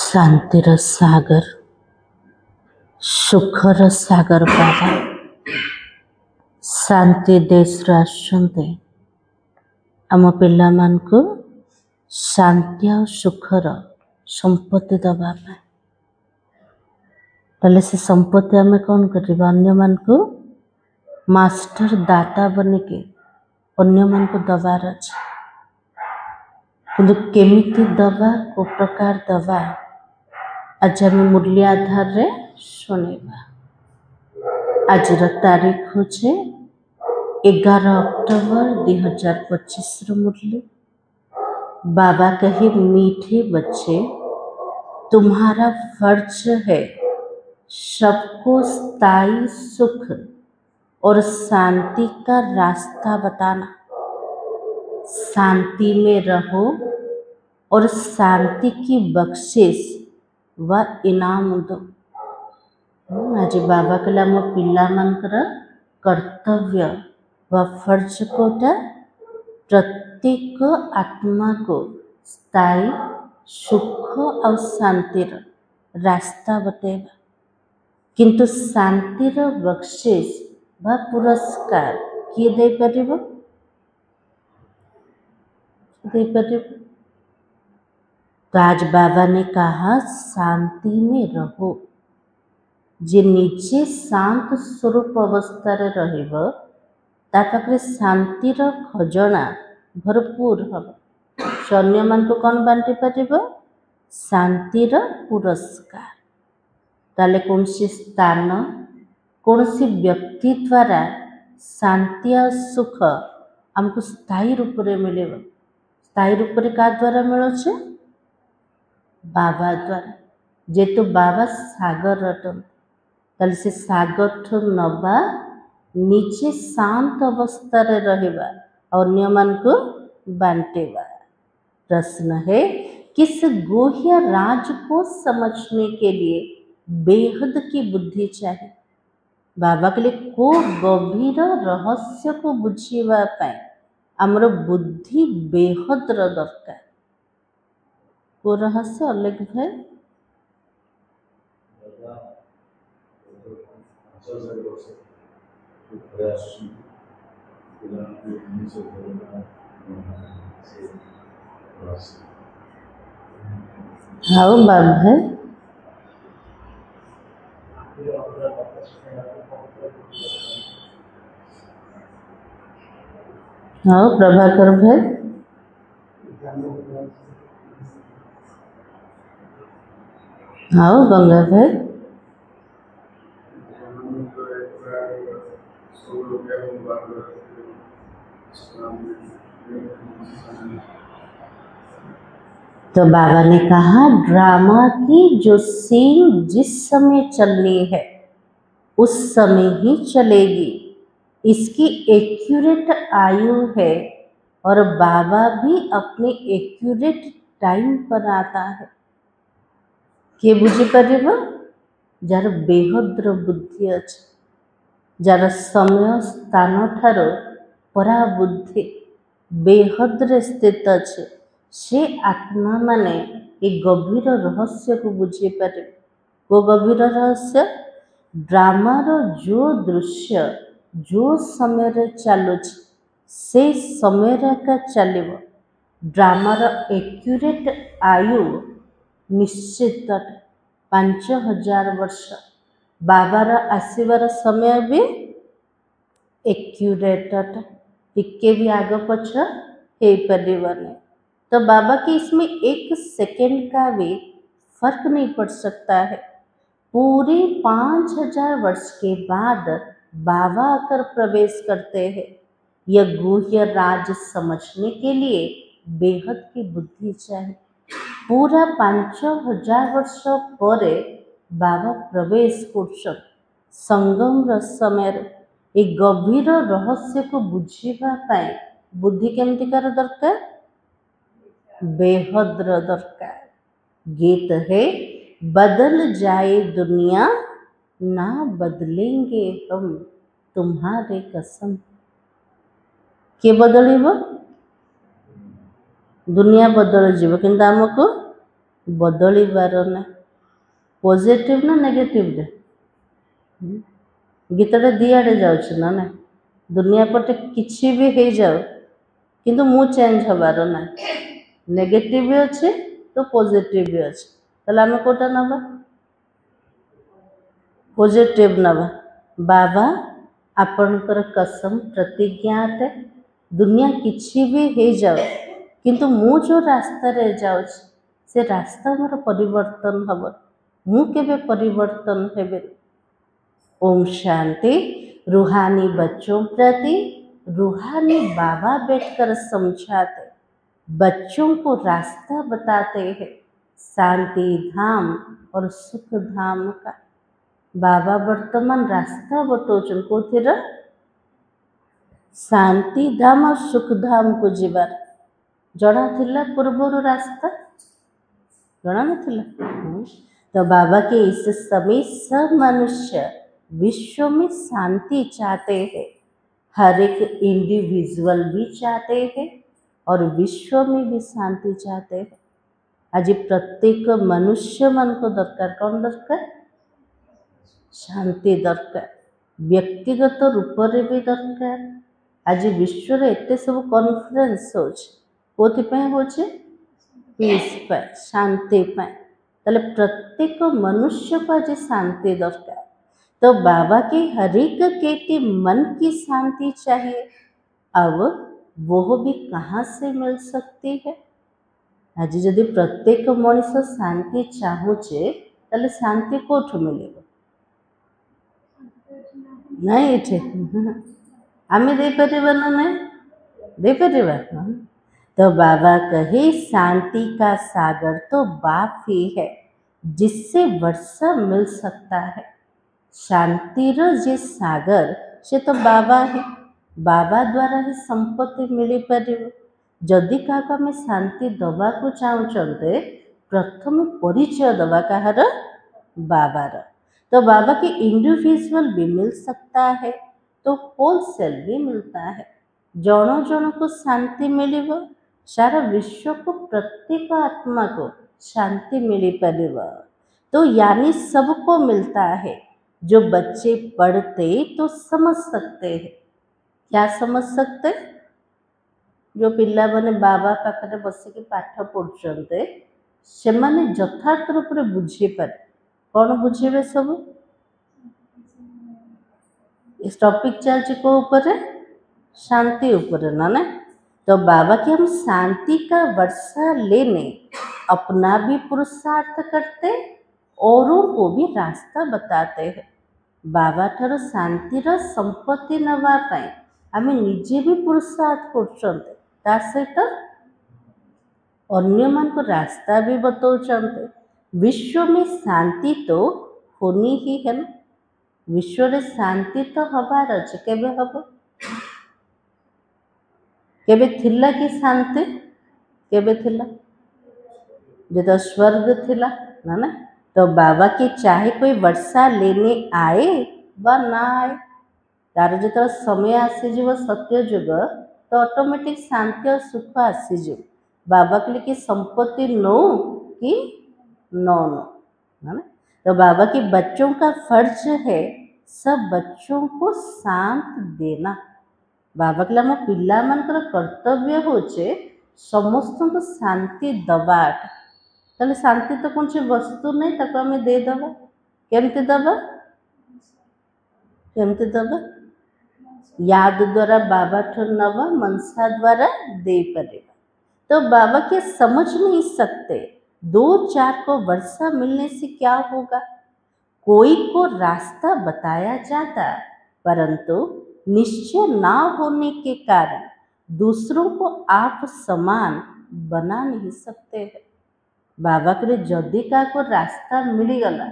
शांतिर सागर सुखर सागर बाबा शांति देश आसुंते आम पिला मानकु शांति और सुखर संपत्ति दबा पहले से संपत्ति आम कौन करवा अन्य मानकु मास्टर दाता बनिके अन्य मानकु दबार अछि किंतु केमिति दबा को प्रकार दबा आज आम मूल्य आधार रे शुणा। आज तारीख हूँ 11 अक्टोबर 2025 मूल्य बाबा कहे मीठे बच्चे तुम्हारा फर्ज है सबको स्थायी सुख और शांति का रास्ता बताना। शांति में रहो और शांति की बख्शिश व इनाम दो। आज बाबा कहला मो पिला मानकर कर्तव्य व फर्ज कोटा प्रत्येक आत्मा को स्थायी सुख और शांतिर रास्ता बतेगा किंतु शांतिर बख्शिश व पुरस्कार किए दे परिबो तो आज बाबा ने कहा शांति में रहो जे निजे शांत स्वरूप अवस्था रहिबो ता पाखरे शांतिर खजना भरपूर हम अन्य मान को कौन बांटी पारिबो शांतिर पुरस्कार। ताले कौन सी स्थान कौन सी व्यक्ति द्वारा शांति और सुख हमको स्थायी रूप रे मिलेबो। स्थायी रूप रे का द्वारा मिलो छे बाबा द्वारा जेतु बाबा सागर रटन ताले से सागर ठो नबा नीचे शांत अवस्था रे रहिबा अन्य मान को बांटेबा। प्रश्न है किस गुह्य राज को समझने के लिए बेहद की बुद्धि चाहिए। बाबा के लिए को गभीर रहस्य को बुझीबा पाए आमर बुद्धि बेहद दरकार। को रहस्य अलग भाई हाँ बाब है हाँ प्रभाकर भाई हाँ गंगा भाई तो बाबा ने कहा ड्रामा की जो सीन जिस समय चलनी है उस समय ही चलेगी। इसकी एक्यूरेट आयु है और बाबा भी अपने एक्यूरेट टाइम पर आता है। के बुझी पारिबो जार बेहद्र बुद्धि अछि जार समय स्थान ठारो परा बुद्धि बेहद्रे स्थित अछि से आत्मा माने ये गभीर रहस्य को बुझी पारे। वो गभीर रहस्य ड्रामार जो दृश्य जो समय रे चलुछि से समय का चलिबो। ड्रामार एक्यूरेट आयु निश्चित 5000 वर्ष बाबार आसबार समय भी एक्यूरेट टिके भी आग पछ हो पारिबनी। तो बाबा के इसमें एक सेकंड का भी फर्क नहीं पड़ सकता है। पूरे 5000 वर्ष के बाद बाबा आकर प्रवेश करते हैं। यह गुह्य राज समझने के लिए बेहद की बुद्धि चाहिए। पूरा 5000 वर्ष पर बाबा प्रवेश कर संगम समय एक गभीर रहस्य को बुझीबा पाए बुद्धि केमतिकार दरकार बेहद्र दरकार। गीत है बदल जाए दुनिया ना बदलेंगे हम तुम्हारे कसम। के बदलिबो दुनिया बदल जीव किंतु आमको बदलिबार ना पॉजिटिव ना नेगेटिव रे गीतटा दिआड़े जाउछ ना ना दुनिया पटे किछि भी हो जाओ किंतु मु चेंज हबार ना नेगेटिव भी अच्छे तो पॉजिटिव भी अच्छे ताले आम कोटा नबा पॉजिटिव नबा बाबा आपणकर कसम प्रतिज्ञा अटे दुनिया किछि भी हो जाओ किंतु मु जो रास्ता रे जाउछ से रास्ता मोर परिवर्तन हब मु केबे परिवर्तन हेबे। ओम शांति। रूहानी बच्चों प्रति रूहानी बाबा बैठकर समझाते बच्चों को रास्ता बताते हैं शांति धाम और सुख धाम का। बाबा वर्तमान रास्ता बतौछन कोथिर शांति धाम और सुख धाम को जीवार जड़ा थिला पूर्वर रास्ता जड़ा नथिला। तो बाबा के इस समय सब मनुष्य विश्व में शांति चाहते हैं हर एक इंडिविजुअल भी चाहते हैं और विश्व में भी शांति चाहते हैं। आज प्रत्येक मनुष्य मन को दरकार कौन दरकार शांति दरकार व्यक्तिगत रूप रे भी दरकार। आज विश्व रे एते सब कॉन्फ्रेंस होछि होछि पीस पाए शांति पाए ताले प्रत्येक मनुष्य को आज शांति दरकार। तो बाबा के हर एक के मन की शांति चाहिए अब वो भी कहाँ से मिल सकती है। आज यदि प्रत्येक मनुष्य शांति चाहूचे ताले शांति कोठु मिलेबो नहीं इठे आमे दे परिबा ना नहीं दे परिबा। तो बाबा कहे शांति का सागर तो बाप ही है जिससे वर्षा मिल सकता है। शांतिर जे सागर से तो बाबा है बाबा द्वारा ही संपत्ति मिली परिबो। जदि काका में शांति दबा को चाहते प्रथम परिचय दबा कहार बाबार। तो बाबा के इंडिविजुअल भी मिल सकता है तो होलसेल भी मिलता है। जन जन को शांति मिलिबो सारा विश्व को प्रत्येक आत्मा को शांति मिली परिबो। तो यानी सबको मिलता है। जो बच्चे पढ़ते तो समझ सकते हैं क्या समझ सकते जो पिला माने बाबा पाखरे बसिक पाठ पढ़ुचंते से माने यथार्थ रूप में बुझी पारे कौन बुझेबे सब इस टॉपिक चलछि को ऊपर शांति ऊपर ना। तो बाबा की हम शांति का वर्षा लेने अपना भी पुरुषार्थ करते औरों को भी रास्ता बताते हैं। बाबा ठार शांतिर संपत्ति नवा पाए आमे निजे भी पुरुषार्थ करछन्ते ता सहित अन्य मान को रास्ता भी बतौछन्ते। विश्व में शांति तो होनी ही है ना विश्व रे शांति तो हबार अछि केबे हबो केबे थिला कि शांति केबे थिला जे स्वर्ग थिला ना। तो बाबा के चाहे कोई वर्षा लेने आए व ना आए तार जो समय आसीज सत्य जुग तो ऑटोमेटिक शांति और सुख आसीज बाबा के लिए संपत्ति नो कि नो है। तो बाबा के बच्चों का फर्ज है सब बच्चों को शांत देना। बाबा के लिए पिला मानकर कर्तव्य होचे समस्त को शांति दबाट ताले शांति तो कौन सी वस्तु नहीं ताको आमे दे दबा केमती दबा केमती दबा याद द्वारा बाबा ठो नवा मनसा द्वारा दे पड़ेगा। तो बाबा के समझ नहीं सकते 2-4 को वर्षा मिलने से क्या होगा। कोई को रास्ता बताया जाता परंतु निश्चय ना होने के कारण दूसरों को आप समान बना नहीं सकते हैं। बाबा के जदि का को रास्ता मिलगला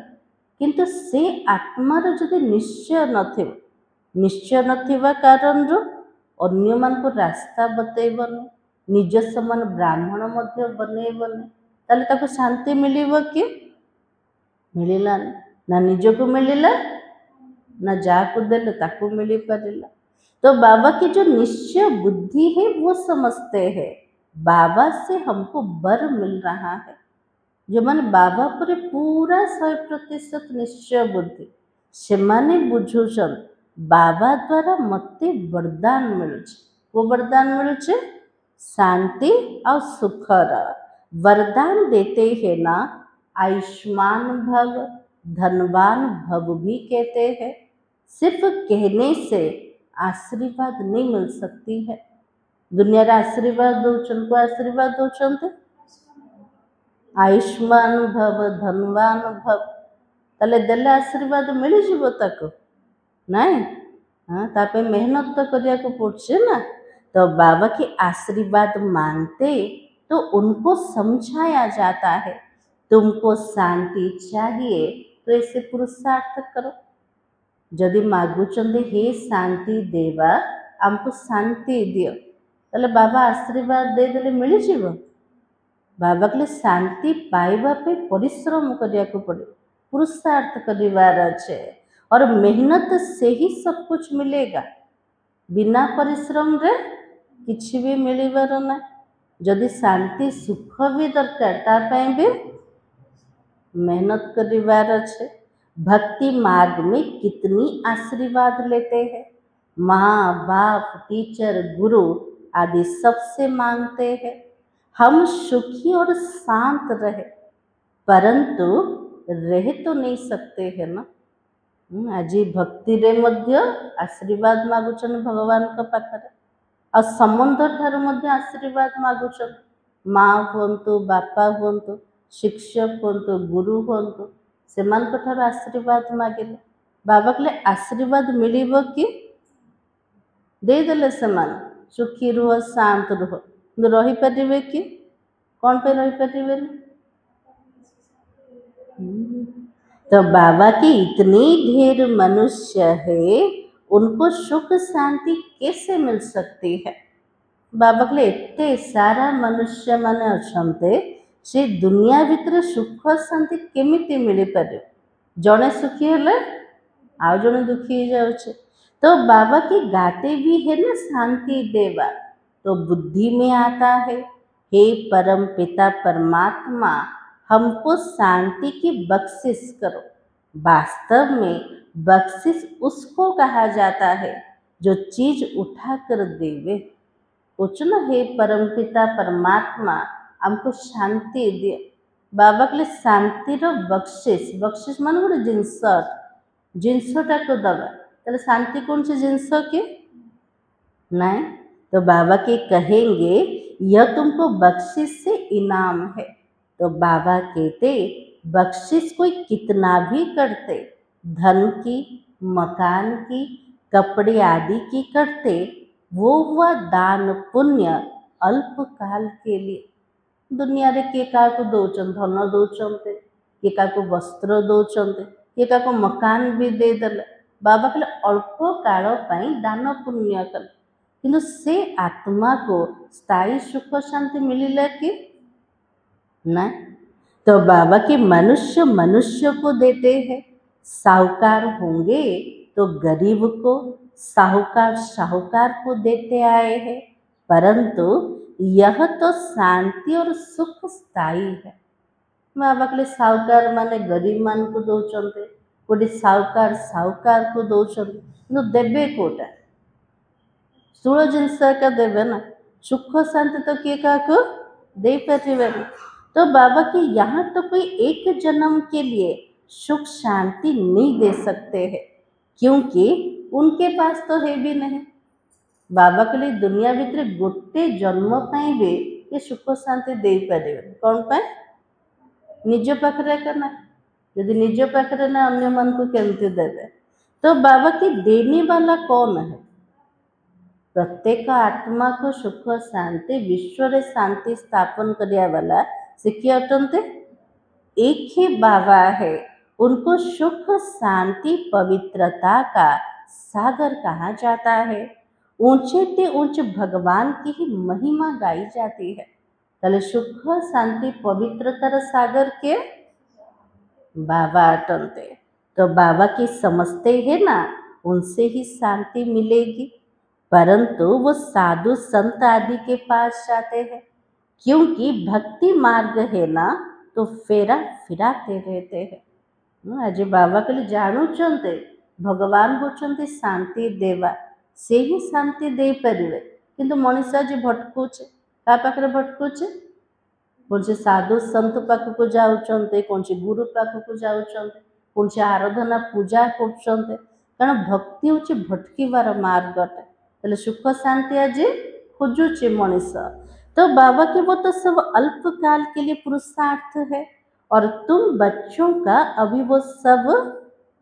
किंतु से आत्मार जदि निश्चय नथिबा कारण अन्य मान को रास्ता बतैबनी निज समान ब्राह्मण मध्य बनैबनी ताले ताको शांति मिलिबो कि मिलिला ना निज को मिलिला ना जाको देले ताको मिली परिला। तो बाबा की जो निश्चय बुद्धि है वो समझते हैं बाबा से हमको बर मिल रहा है जो मैंने बाबा पर पूरा 100% निश्चय बुद्धि से माने बुझुछन बाबा द्वारा मते वरदान मिलुचे। वो वरदान मिलुचे शांति और सुखर वरदान देते हैं ना। आयुष्मान भव, धनवान भव भी कहते हैं। सिर्फ कहने से आशीर्वाद नहीं मिल सकती है। दुनिया रे आशीर्वाद दौचन को आशीर्वाद दौचन आयुष्मान भव, धनवान भव ताले देले आशीर्वाद मिल जीवो ताको नाई। हाँ तापे मेहनत तो करिया को पड़छे ना। तो बाबा के आशीर्वाद मांगते तो उनको समझाया जाता है तुमको शांति चाहिए तो ऐसे पुरुषार्थ करो। जदि मागुचंदे हे शांति देवा आमको शांति दियो ताले बाबा आशीर्वाद दे देले मिल जीवो। बाबा के लिए शांति पाइबा पे परिश्रम करिया को पड़े, पुरुषार्थ करिवार अच्छे और मेहनत से ही सब कुछ मिलेगा। बिना परिश्रम रे किछि भी मिलिबार ना। जदि शांति सुख भी दरकार तापाई भी मेहनत करिवार अच्छे। भक्ति मार्ग में कितनी आशीर्वाद लेते हैं। माँ बाप, टीचर, गुरु आदि सबसे मांगते हैं हम सुखी और शांत रहे, परंतु रह तो नहीं सकते है ना। आज भक्ति रे मध्य आशीर्वाद मागुचन भगवान का पाखरे और संबंध ठार मध्य आशीर्वाद मागुचन। माँ हुंतु, बापा हुंतु, शिक्षक हुंतु, गुरु हुंतु से ठार आशीर्वाद मागिले बाबा के लिए आशीर्वाद मिलिबो कि दे देले समान सुखी रुह, शांत रुह रही पारे कि कौन पे रही पारे। तो बाबा की इतनी ढेर मनुष्य है उनको सुख शांति कैसे मिल सकती है। बाबा के लिए एते सारा मनुष्य माने अछंते से दुनिया भितर सुख शांति केमिति मिल पारे। जड़े सुखी हेले आउ जड़े दुखी हो जाउछे। तो बाबा की गाते भी है ना शांति देवा तो बुद्धि में आता है हे परम पिता परमात्मा हमको शांति की बख्शिश करो। वास्तव में बख्शिश उसको कहा जाता है जो चीज उठा कर देवे। पूछो ना हे परम पिता परमात्मा हमको शांति दे। बाबा के लिए शांति रो बख्शिश, बख्शिश मान गोटे जिनसटा को दबा ताले शांति कौन से जिनस के नहीं। तो बाबा के कहेंगे यह तुमको बख्शिश से इनाम है। तो बाबा कहते बख्शिश कोई कितना भी करते, धन की, मकान की, कपड़े आदि की करते, वो हुआ दान पुण्य अल्प काल के लिए। दुनिया रे के का को दौचन धन दौचंते, के का को वस्त्र दौचंते, के का को मकान भी दे देले। बाबा कहले अल्प काल पाई दान पुण्य कले किंतु से आत्मा को स्थायी सुख शांति मिलिले कि ना। तो बाबा के मनुष्य मनुष्य को देते हैं। साहूकार होंगे तो गरीब को, साहूकार साहूकार को देते आए हैं, परंतु यह तो शांति और सुख स्थायी है। बाबा के लिए साहूकार माने गरीब मान को दौचंते, कोटी साहूकार साहूकार को दौचंते किंतु देबे कोटा स्थूल जिनस का देवे ना। सुख शांति तो किए का को दे पारे। तो बाबा के यहाँ तो कोई एक जन्म के लिए सुख शांति नहीं दे सकते हैं क्योंकि उनके पास तो है भी नहीं। बाबा के लिए दुनिया भीतर गोटे जन्म पाई भी ये सुख शांति दे पारे कौन पाए निज पाखरे करना। यदि निज पाखरे ना अन्य मन को केमती देवे। तो बाबा के देने वाला कौन है। प्रत्येक आत्मा को सुख शांति विश्व रे शांति स्थापन करिया वाला से किए अटंते एक ही बाबा है। उनको सुख शांति पवित्रता का सागर कहा जाता है। ऊंचे ते ऊंचे भगवान की ही महिमा गाई जाती है। तले सुख शांति पवित्रतार सागर के बाबा अटंते। तो बाबा की समझते हैं ना उनसे ही शांति मिलेगी, परंतु वो साधु संत आदि के पास जाते हैं क्योंकि भक्ति मार्ग है ना। तो फेरा फिराते रहते हैं। आज बाबा कहले जानुचंते भगवान होचंते शांति देवा, से ही शांति दे परिवे, किंतु मनुष्य आज भटकुचे, का पाखरे भटकुचे, कौन से साधु संत पाखक जाऊँचे, कौन से गुरु पाखक जाऊँचे, कौन से आराधना पूजा कर, कारण भक्ति हूँ भटकीबार मार्ग अटे। तेल सुख शांति आज खोजुचे मनुष्य। तो बाबा के वो तो सब अल्पकाल के लिए पुरुषार्थ है, और तुम बच्चों का अभी वो सब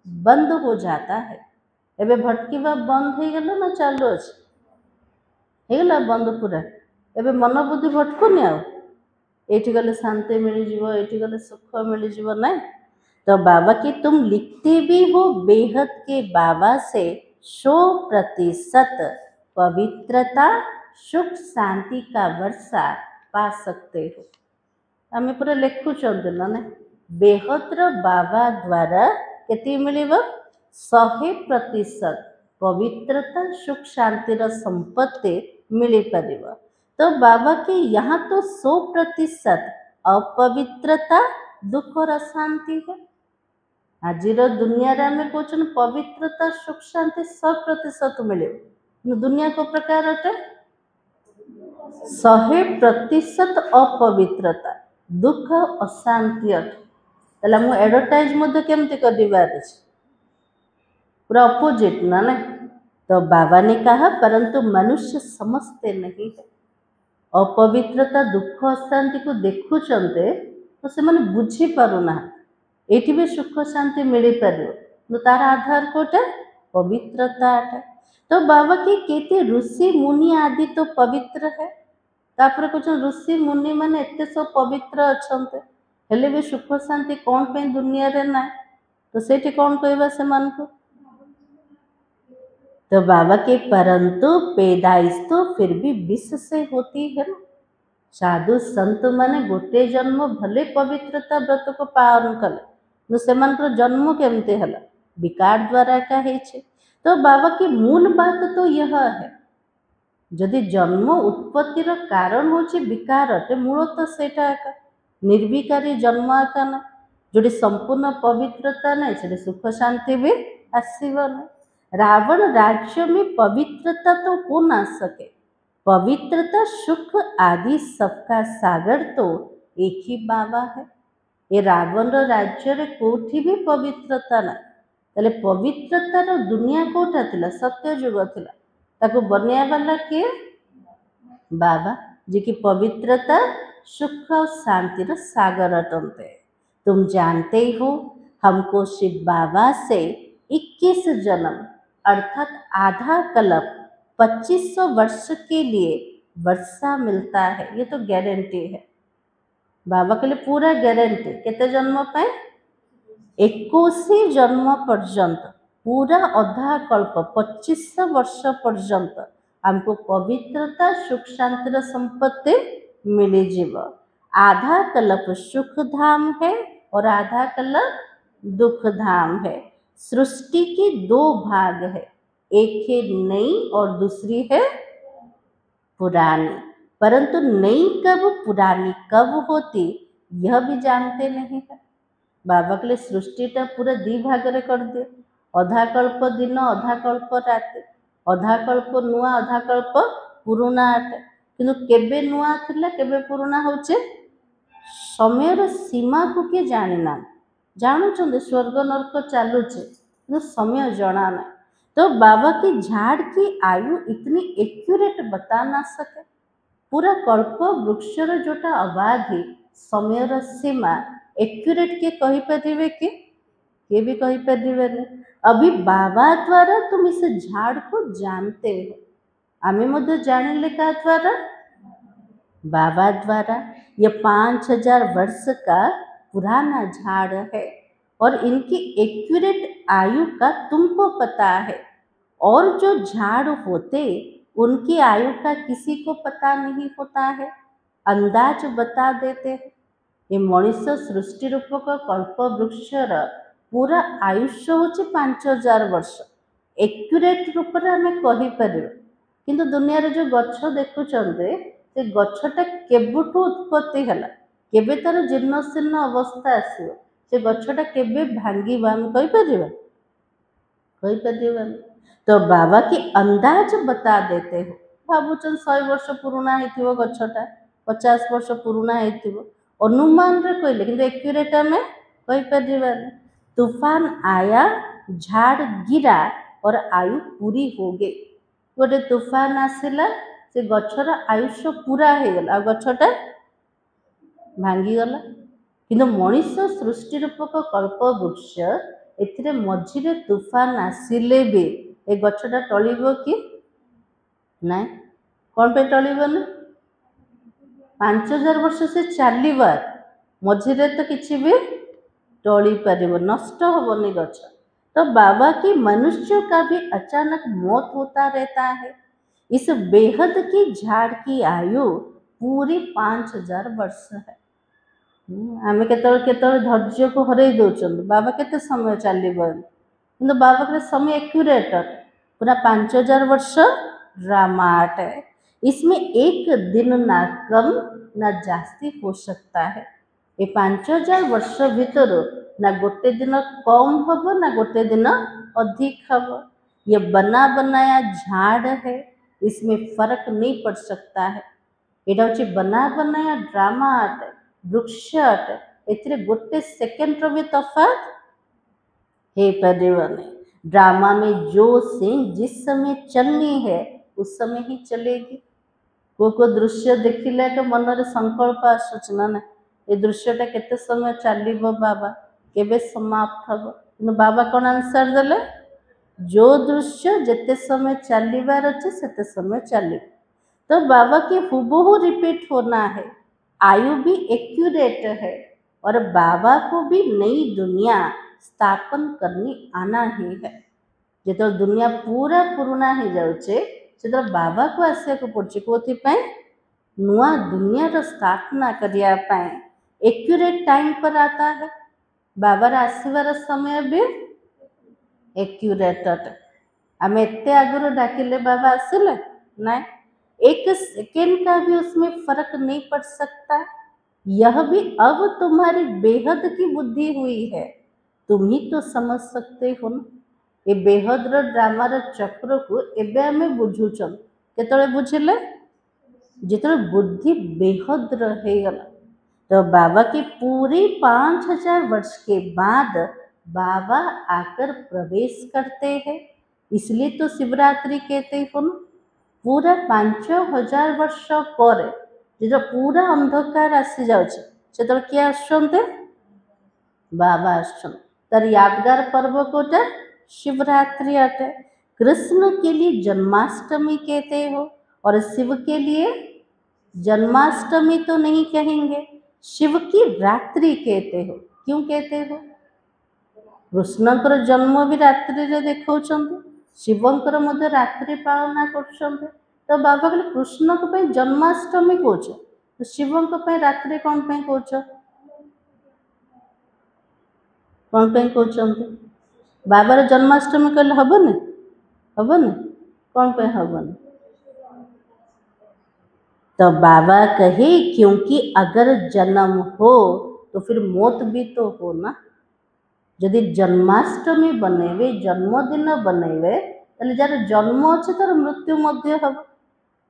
बंद हो जाता है। एबे भटकीबा बंद हो गला ना चालू अच्छे होगला बंद पूरा। एबे मन बुद्धि भटकुनि आ एठी गले शांति मिल जीवो, एठी गले सुख मिल जीवो ना। तो बाबा की तुम लिखते भी हो बेहद के बाबा से 100% पवित्रता सुख शांति का वर्षा पा सकते हो। आम पूरा लिखुंट ना बेहतर बाबा द्वारा केती मिलिबो 100% पवित्रता सुख शांति संपत्ति मिल पारिबो। तो बाबा के यहाँ तो 100% अपवित्रता दुख और अशांति है। आज दुनिया रे आम कहते पवित्रता सुख शांति 100% मिले, दुनिया को प्रकार अटे 100% अपवित्रता दुख अशांति अटे। ताले मु एडवर्टाइज मध्य केमती करिवार अछि, पूरा अपोजिट ना ना। तो बाबा ने कहा परंतु मनुष्य समझते नहीं है, अपवित्रता दुख अशांति को देखुचंते तो से माने बुझी पारुना, एठी भी सुख शांति मिल पार, तो तार आधार कोटे पवित्रता अटे। तो बाबा के केते ऋषि मुनि आदि तो पवित्र है, तापर कुछ ऋषि मुनि माने एते सब पवित्र अछंते, हेले भी सुख शांति कौन पे दुनिया रे ना, तो सेठी कौन कहबा से मन को। तो बाबा के परंतु पैदाइश तो फिर भी विष से होती है ना। साधु संत माने गोटे जन्म भले पवित्रता व्रत को पालन कले, से जन्म केमते हला विकार द्वारा का है। तो बाबा की मूल बात तो यह है, जदि जन्म उत्पत्तिर कारण होची विकार अटे, मूल तो सेटा एका निर्विकारी जन्म आका ना, जोड़ी संपूर्ण पवित्रता नहीं से सुख शांति भी आसीबो ना। रावण राज्य में पवित्रता तो हो ना सके, पवित्रता सुख आदि सबका सागर तो एक ही बाबा है। ये रावण राज्य रे कोठी भी पवित्रता ना, ताले पवित्रतार दुनिया कोठा थिला, सत्य युग थिला, ताको बनिया वाला के बाबा जी की पवित्रता सुख और शांति रा सागर अटंते। तुम जानते हो हमको शिव बाबा से 21 जन्म अर्थात आधा कल्प 2500 वर्ष के लिए वर्षा मिलता है, ये तो गारंटी है बाबा के लिए, पूरा गारंटी। केते जन्म पे 21 जन्म पर्यंत पूरा अधा कल्प 2500 वर्ष पर्यंत हमको पवित्रता सुख शांति संपत्ति मिली जीव। आधा कल्प सुख धाम है और आधा कल्प दुख धाम है। सृष्टि के 2 भाग है, एक है नई और दूसरी है पुरानी, परंतु नई कब पुरानी कब होती यह भी जानते नहीं है। बाबा के लिए सृष्टिटा पूरा 2 भाग रे कर दिए, अधा कल्प दिन अधा कल्प राति, अधा कल्प नुआ अधा कल्प पुराना अटे, किंतु केबे नुआ थिला केबे पुराना होचे समय सीमा को किए जानी ना, जानूँ स्वर्ग नरक चलुचे किंतु समय जना ना। तो बाबा की झाड़ की आयु इतनी एक्यूरेट बता ना सके, पूरा कल्प वृक्षर जोटा अबाधि समय सीमा एक्यूरेट के कही पारे कि भी कही पारे नहीं। अभी बाबा द्वारा तुम इस झाड़ को जानते हो, आमे मध्य जानिले का द्वारा बाबा द्वारा। ये 5000 वर्ष का पुराना झाड़ है और इनकी एक्यूरेट आयु का तुमको पता है, और जो झाड़ होते उनकी आयु का किसी को पता नहीं होता है, अंदाज बता देते हैं। ये मनुष्य सृष्टि रूपक कल्प वृक्षर पूरा आयुष्य होचे 5000 वर्ष, एक्यूरेट रूप से आम कहीपर, किंतु दुनिया जो गछ देखुं से गछटा केबुठू उत्पत्ति है केबे तार जीर्ण शीर्ण अवस्था आसो से गछटा केबे भांगिबा आम कहि परिबा तो बाबा की अंदाज बता देते हो भावुचन 100 वर्ष पुराना होइथिबो गछटा 50 वर्ष पुराना होइथिबो अनुमान रे कहले किंतु एक्यूरेट आम कहि परिबा तूफान आया झाड़ गिरा और आयु पूरी हो गई गोटे तूफान आसिला से गछर आयुष्य पूरा हो गला गछटा भांगीगला किंतु मनीष सृष्टि रूपक कल्प वृक्ष एथिरे मझिरे तूफान आसिले भी ए गछटा टळिबो कि ना कौन पे टळिबो ना 5000 वर्ष से चलिबा मझिरे तो किछि भी टळी परिबो नष्ट होबनी गछ तो बाबा की मनुष्य का भी अचानक मौत होता रहता है इस बेहद की झाड़ की आयु पूरी 5000 वर्ष है आम के धैर्य को हर दौरान बाबा के समय चलो कि बाबा के समय एक्यूरेट पूरा 5000 वर्ष ड्रामाट है इसमें एक दिन ना कम ना जास्ती हो सकता है ये 5000 वर्ष भीतर ना गोटे दिन कम हम ना गोटे दिन अधिक हम ये बना बनाया झाड़ है इसमें फर्क नहीं पड़ सकता है यहाँ हूँ बना बनाया ड्रामा आर्ट वृक्ष आर्ट ए गोटे सेकेंड भी तफात हो पारे ड्रामा में जो सीन जिस समय चलनी है उस समय ही चलेगी को दृश्य देखिले तो मन रे संकल्प आसूचना ना ये दृश्यटा केते समय चलिबो बाबा केबे समाप्त हबो कि बाबा कौन आंसर देले जो दृश्य जिते समय चलिबार अच्छे सेते समय चले तो बाबा के हुबहू रिपीट होना है आयु भी एक्यूरेट है और बाबा को भी नई दुनिया स्थापन करनी आना ही है जो दुनिया पूरा पुराना हो जाऊे से बाबा को आसिया को पड़े कौन नुआ दुनिया स्थापना करने एक्यूरेट टाइम पर आता है बाबार आसबार समय भी एक्यूरेट आम एत आगुरी डाकिले बाबा आसिले ना एक सेकेंड का भी उसमें फर्क नहीं पड़ सकता यह भी अब तुम्हारी बेहद की बुद्धि हुई है तुम ही तो समझ सकते हो ना ये बेहद ड्रामार चक्र को एबे आमे बुझुचन केतळे बुझिले जितने बुद्धि बेहद रहेगला तो बाबा की पूरी 5000 वर्ष के बाद बाबा आकर प्रवेश करते हैं इसलिए तो शिवरात्रि कहते हो ना पूरा 5000 वर्ष पर जो पूरा अंधकार आसी जाए किए आसते बाबा आसछन तार यादगार पर्व कोटा शिवरात्रि अटे कृष्ण के लिए जन्माष्टमी कहते हो और शिव के लिए जन्माष्टमी तो नहीं कहेंगे शिव की रात्रि कहते हो क्यों कहते हो कृष्णकर जन्म भी रात्रि रे देखौछन्ते शिवंकर मध्य रात्रि पालना करछन्ते तो बाबा कहले कृष्ण को पे जन्माष्टमी कहछ तो शिवंक पे रात्रि कौन पे कहछ कौन पे कहछन्ते बाबार जन्माष्टमी कहले हबने कौन पे हबने तो बाबा कहे क्योंकि अगर जन्म हो तो फिर मौत भी तो हो ना जदि जन्माष्टमी बनेबे जन्मदिन बनेबे ताले जार जन्म अच्छे तार मृत्यु मध्य हम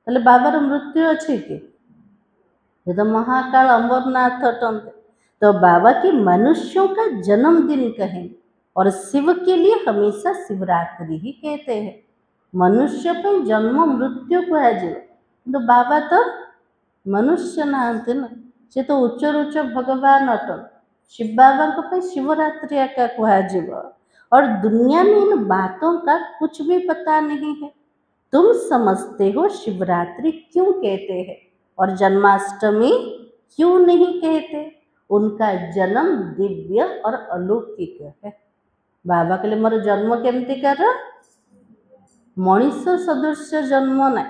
ताले बाबार मृत्यु अच्छे कि ये तो महाकाल अमरनाथ अटंते तो बाबा की मनुष्यों का जन्मदिन कहें और शिव के लिए हमेशा शिवरात्रि ही कहते हैं मनुष्य पे जन्म मृत्यु कहुए तो बाबा तो मनुष्य नहांते ना से तो उच्चर उच्च भगवान अटन शिव बाबा को शिवरात्रि एका कहुए और दुनिया में इन बातों का कुछ भी पता नहीं है तुम समझते हो शिवरात्रि क्यों कहते हैं और जन्माष्टमी क्यों नहीं कहते उनका जन्म दिव्य और अलौकिक है बाबा के लिए मोर जन्म केमती कर मनीष सदृश जन्म ना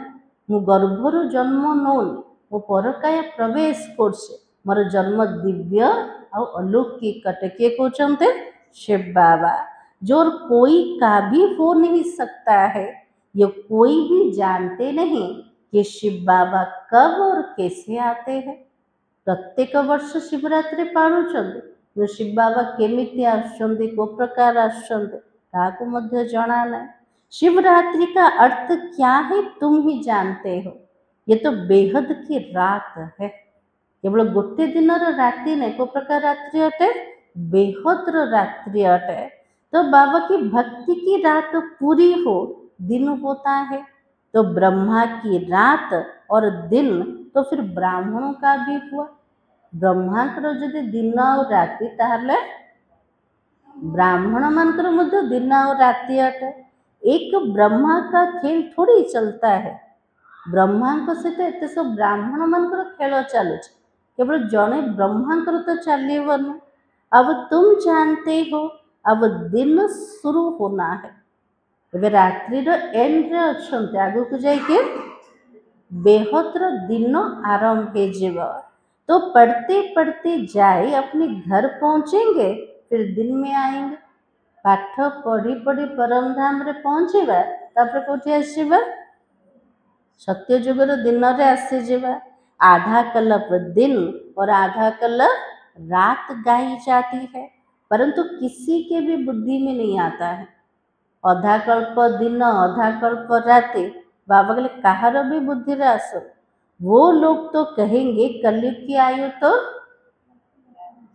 मु गर्भर जन्म नौनी मु परकाया प्रवेश करछे मोर जन्म दिव्य और अलौकिक कटे किए कहते शिव बाबा जो कोई का भी हो नहीं सकता है ये कोई भी जानते नहीं कि शिव बाबा कब और कैसे आते हैं प्रत्येक वर्ष शिवरात्रि पालुचंदी शिव बाबा केमिति आसुचंदी को प्रकार आसुचंदी काहाको मध्य जणा नहीं। शिवरात्रि का अर्थ क्या है तुम ही जानते हो। ये तो बेहद की रात है, केवल गोटे दिन राति नहीं, को प्रकार रात्रि अटे, बेहद रात्रि अटे। तो बाबा की भक्ति की रात पूरी हो दिन होता है। तो ब्रह्मा की रात और दिन तो फिर ब्राह्मणों का भी हुआ। ब्रह्मांकर जदि दिन और राति ताहले ब्राह्मण मानकर मध्य दिन और राति अटे। एक ब्रह्मा का खेल थोड़ी चलता है। ब्रह्मा सहित एत सब ब्राह्मण मानकर खेल चलुच, केवल जड़े ब्रह्मांकर तो चलनी। अब तुम जानते हो अब दिन शुरू होना है। एबे रात्रि एंड रे अच्छे आगु को जाइए बेहतर दिन आरंभ हो। तो पढ़ते पढ़ते जाए अपने घर पहुँचेंगे, फिर दिन में आएंगे। पाठ पढ़ी पढ़ी परम धाम रे पहुँचवा, तापर कौटी आसवा सत्य जुगर दिन रे आसीजा। आधा कल्प दिन और आधा कल्प रात गाई जाती है, परंतु किसी के भी बुद्धि में नहीं आता है। अधा कल्प दिन अधा कल्प राति बाबा कहले कहार भी बुद्धि रे आस। वो लोग तो कहेंगे कलयुग की आयु तो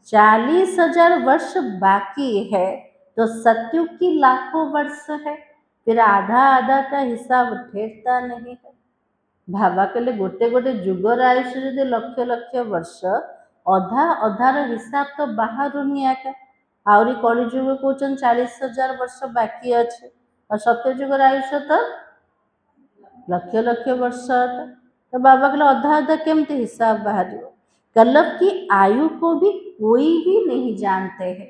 40,000 वर्ष बाकी है, तो सत्युग की लाखों वर्ष है, फिर आधा आधा का हिसाब ठेरता नहीं है। बाबा कहले गोटे गोटे जुगर आयुष जदि लक्ष लक्ष वर्ष, अधा अधार हिसाब तो बाहर नहीं आका। आहरी कलिजुग कहते 40,000 वर्ष बाकी अच्छे और सत्यजुगर आयुष तो लक्ष लक्ष वर्ष। तो बाबा कहले अधा अधा केमती हिसाब बाहर। कल्प की आयु को भी कोई भी नहीं जानते हैं।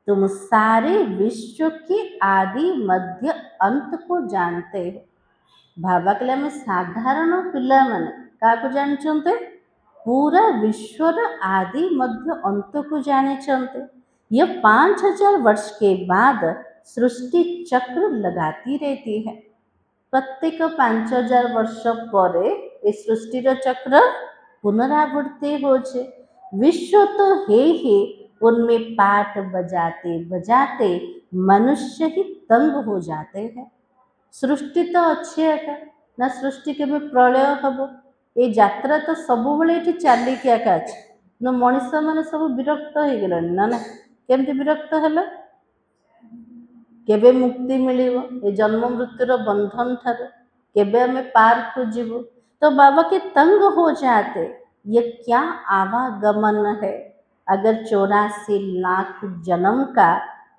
तुम सारे विश्व के आदि मध्य अंत को जानते हो। बाबा कहले आम साधारण पिला माने क्या जानते, पूरा विश्वर आदि मध्य अंत को जाने। ये 5,000 वर्ष के बाद सृष्टि चक्र लगाती रहती है। प्रत्येक 5,000 वर्ष पर इस सृष्टि चक्र पुनरावृत्ति हो छे। विश्व तो है ही, उनमें पाठ बजाते बजाते मनुष्य ही तंग हो जाते हैं। सृष्टि तो अच्छी है ना, सृष्टि के प्रलय हम ये यात्रा तो सब ये चलिकी एका अच्छे न। मनीष मैंने सब विरक्त हो गला ना ना, केमती विरक्त है, केबे मुक्ति मिलिबो ए जन्म मृत्युर बंधन ठार, केबे हमें पार को जीवो। तो बाबा के तंग हो जाते। ये क्या आवागमन है। अगर 84 लाख जन्म का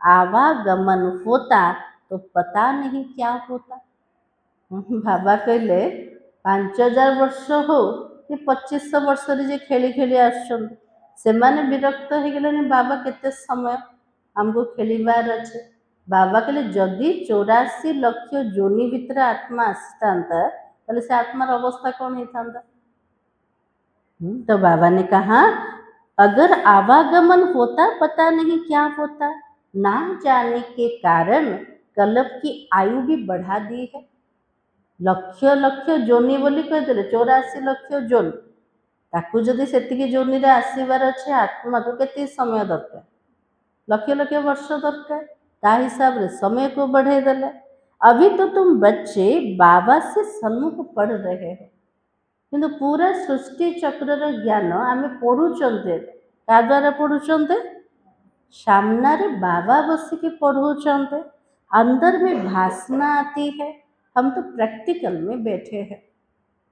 आवागमन होता तो पता नहीं क्या होता। बाबा कहले 5,000 वर्ष हो कि 2500 वर्ष जे खेली खेली आसुचंदी सेमाने विरक्त हो गले। बाबा केते समय हमको खेलिबार अच्छे। बाबा कहले जदि 84 लक्ष जोनि भितर आत्मा आसता ताले से आत्मार अवस्था कौन होता। तो बाबा ने कहा अगर आवागमन होता पता नहीं क्या होता। ना जाने के कारण कल्प की आयु भी बढ़ा दी है। लक्ष लक्ष जोनि बोली कहते 84 लक्ष जोनि, ताकू जदि सेतिकी जोनि रे आसीबार अच्छे आत्मा को केते समय दरकार, लक्ष लक्ष वर्ष दरकार। ता हिसाब से समय को बढ़े देले। अभी तो तुम बच्चे बाबा से सम्मुख पढ़ रहे हैं, किंतु पूरा सृष्टि चक्र ज्ञान आम पढ़ुचंते क्या द्वारा पढ़ुचंते, सामने बाबा बसिकी पढ़ुचंते। अंदर में भाषण आती है, हम तो प्रैक्टिकल में बैठे हैं।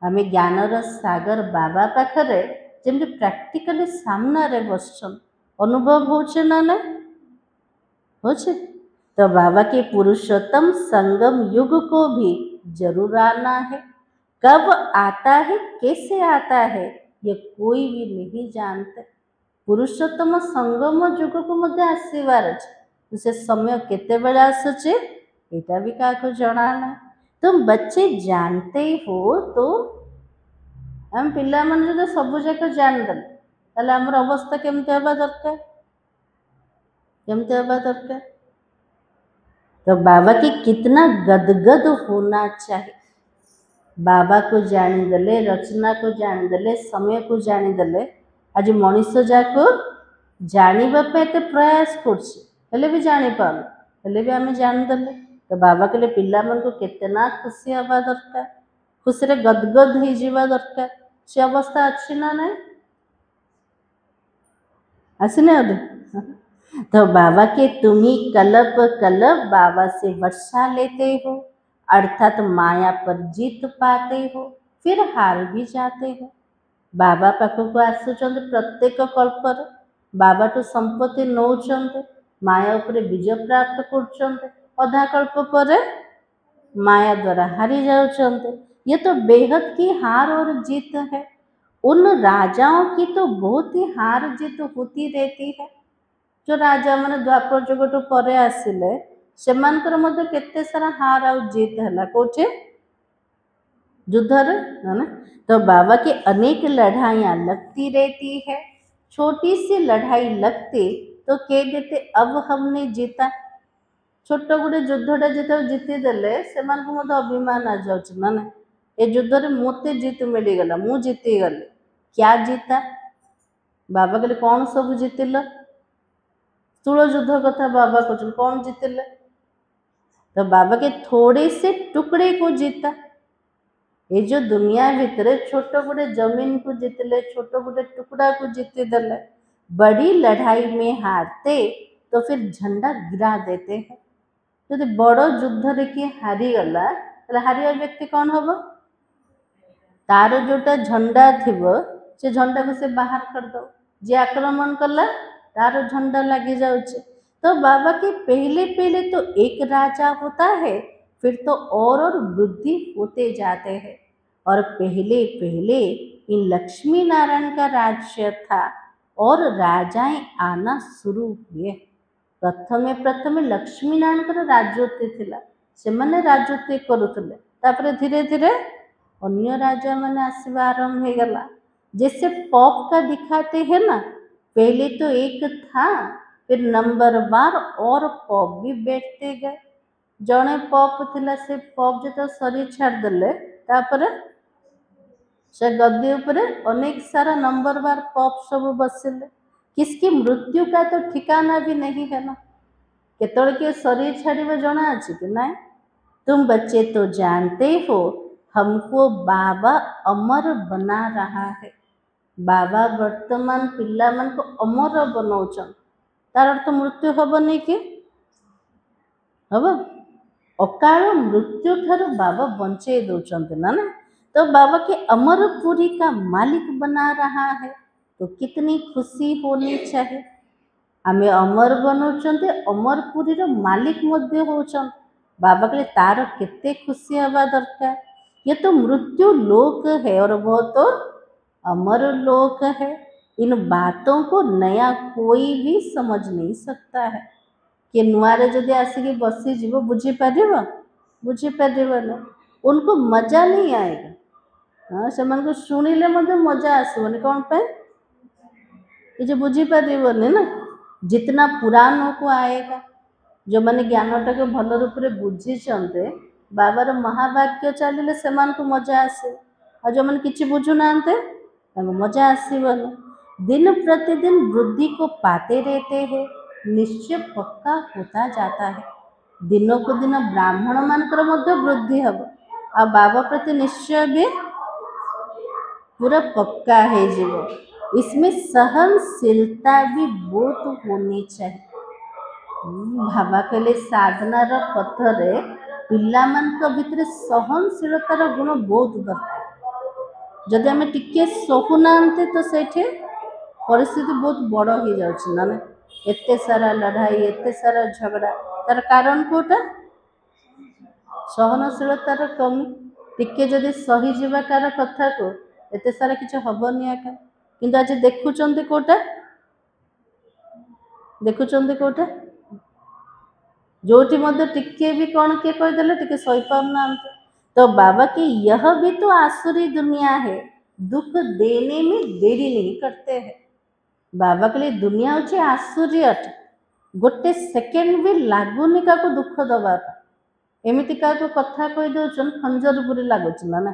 हमें ज्ञानर सागर बाबा पाखरे जमी प्रैक्टिकली सामने बसन अनुभव होचे ना ना होचे। तो बाबा के पुरुषोत्तम संगम युग को भी जरूर आना है। कब आता है कैसे आता है ये कोई भी नहीं जानते। पुरुषोत्तम संगम युग को मध्य आसबार अच्छे, से समय केते बेले आसुचे एटा भी क्या जना ना। तुम बच्चे जानते हो तो हम पिला मन जो सब जाक जानदे ताले हमर अवस्था केमती हवा दरकार, केमती हवा दरकार। तो बाबा की कितना गदगद होना चाहिए। बाबा को जानीदेले, रचना को जानीदेले, समय को जानीदेले आज मनीष जाको जानिबा पे एते प्रयास करछि हेले भी जानि पारु हेले भी आमे जानि देले तो बाबा कहले पिला मन को केतना खुशी हवा दरकार खुशी रे गदगद हो जीवा दरकार से अवस्था अच्छी ना नहीं आसने अदे तो बाबा के तुम ही कलब कलब बाबा से वर्षा लेते हो अर्थात माया पर जीत पाते हो फिर हार भी जाते हो बाबा पाखक आसुचंद प्रत्येक कल्पर बाबा तो संपत्ति नौचंद माया उपरे विजय प्राप्त करचंद अधा कल्प पर माया द्वारा हारी जाउचंद ये तो बेहद की हार और जीत है उन राजाओं की तो बहुत ही हार जीत होती रहती है जो राजा मैंने द्वापर जुगटू पर आसिले सेमानकर मध्य केते सारा हार आ जीत है कौटे युद्धर है ना तो बाबा की अनेक लड़ाइयाँ लगती रहती है छोटी सी लड़ाई लगती तो कह देते अब हमने जीता छोट गोटे युद्धटा जो जीतीदेले से अभिमान आ जाऊँ ना ना ए युद्ध में मत जीत मिलगला मु जीतीगली क्या जीता बाबा कहले कौन सब जीतिल स्थूल युद्ध कथा बाबा कहते कौन जीतिले तो बाबा के थोड़े से टुकड़े को जीता ये जो दुनिया भितर छोट गोटे जमीन को जीतले छोट गोटे टुकड़ा को जीती देले बड़ी लड़ाई में हारते तो फिर झंडा गिरा देते हैं यदि बड़ युद्ध देखिए हारीगला तो हारिया व्यक्ति कौन हम तार जोटा झंडा थी से झंडा को से बाहर कर दो जे आक्रमण कला तार झंडा लगी जाऊे तो बाबा के पहले पहले तो एक राजा होता है फिर तो और वृद्धि होते जाते हैं और पहले पहले इन लक्ष्मी नारायण का राज्य था और राजाएं आना शुरू हुए प्रथमे प्रथमे लक्ष्मी नारायण का राजत्व थिला से माने राजत्व करुले तापर धीरे धीरे अन्य राजा मैंने आसवा आरंभ हो गला जैसे पॉप का दिखाते हैं ना पहले तो एक था फिर नंबर बार और पॉप भी बैठते गए जड़े पॉप थिला से पॉप जो शरीर छाड़देले तापर से गद्दी उपरे अनेक सारा नंबर बार पॉप सब बसिले किसकी मृत्यु का तो ठिकाना भी नहीं है ना केतल के शरीर छाड़े जना अच्छे कि ना तुम बच्चे तो जानते हो हमको बाबा अमर बना रहा है बाबा वर्तमान पिला मन को अमर बनाऊन तार अर्थ मृत्यु हेनी कि हम अकाल मृत्यु ठार बाबा बंचे दौरान ना ना तो बाबा के अमरपुरी का मालिक बना रहा है तो कितनी खुशी होनी चाहिए आमे अमर बनाऊँ अमरपुरी मालिक होचन बाबा के तार केते खुशी हवा दरकार ये तो मृत्यु लोक है और वो तो अमर लोक है इन बातों को नया कोई भी समझ नहीं सकता है कि नुआरे जदि आसिक बसीजी बुझीपार बुझीपार ना उनको मजा नहीं आएगा हाँ से शुणिले मजा आसबनी कौन पे ये बुझीपार ना जितना पुराणों को आएगा जो मैंने ज्ञानटा को भल रूप से बुझीचे बाबार महावाक्य चलिए से मजा आसे और जो मैंने किसी बुझुना मजा आसबनी दिन प्रतिदिन वृद्धि को पाते रहते हैं निश्चय पक्का होता जाता है दिनों को दिन ब्राह्मण मानकर वृद्धि हम आ बाबा प्रति निश्चय भी पूरा पक्का है जीव इसमें सहनशीलता भी बहुत होनी चाहिए भाबा कहले साधनार पथरे पिला भितर सहनशीलतार गुण बहुत दरकार जदि आम टिके सहूना तो से परिस्थिति बहुत बड़ हो जाना ना एत सारा लड़ाई एत सारा झगड़ा तार कारण कोटा सहनशीलतार कमी टिके जदि सही जावाकार कथा को एत सारा किसी हेनी आका किंतु आज देखुंत कोटा देखुंत कोटा जो टिके भी कौन किए कहीदेले टिके सही पाना तो बाबा की यह भी तो आसुरी दुनिया है दुख देने में देरी नहीं करते हैं बाबा के लिए दुनिया हूँ आसुरी अट गोटे सेकेंड भी लगुनि क्या दुख दवापी एमती क्या कथा कहीदे खंजर पूरी लगुच ना ना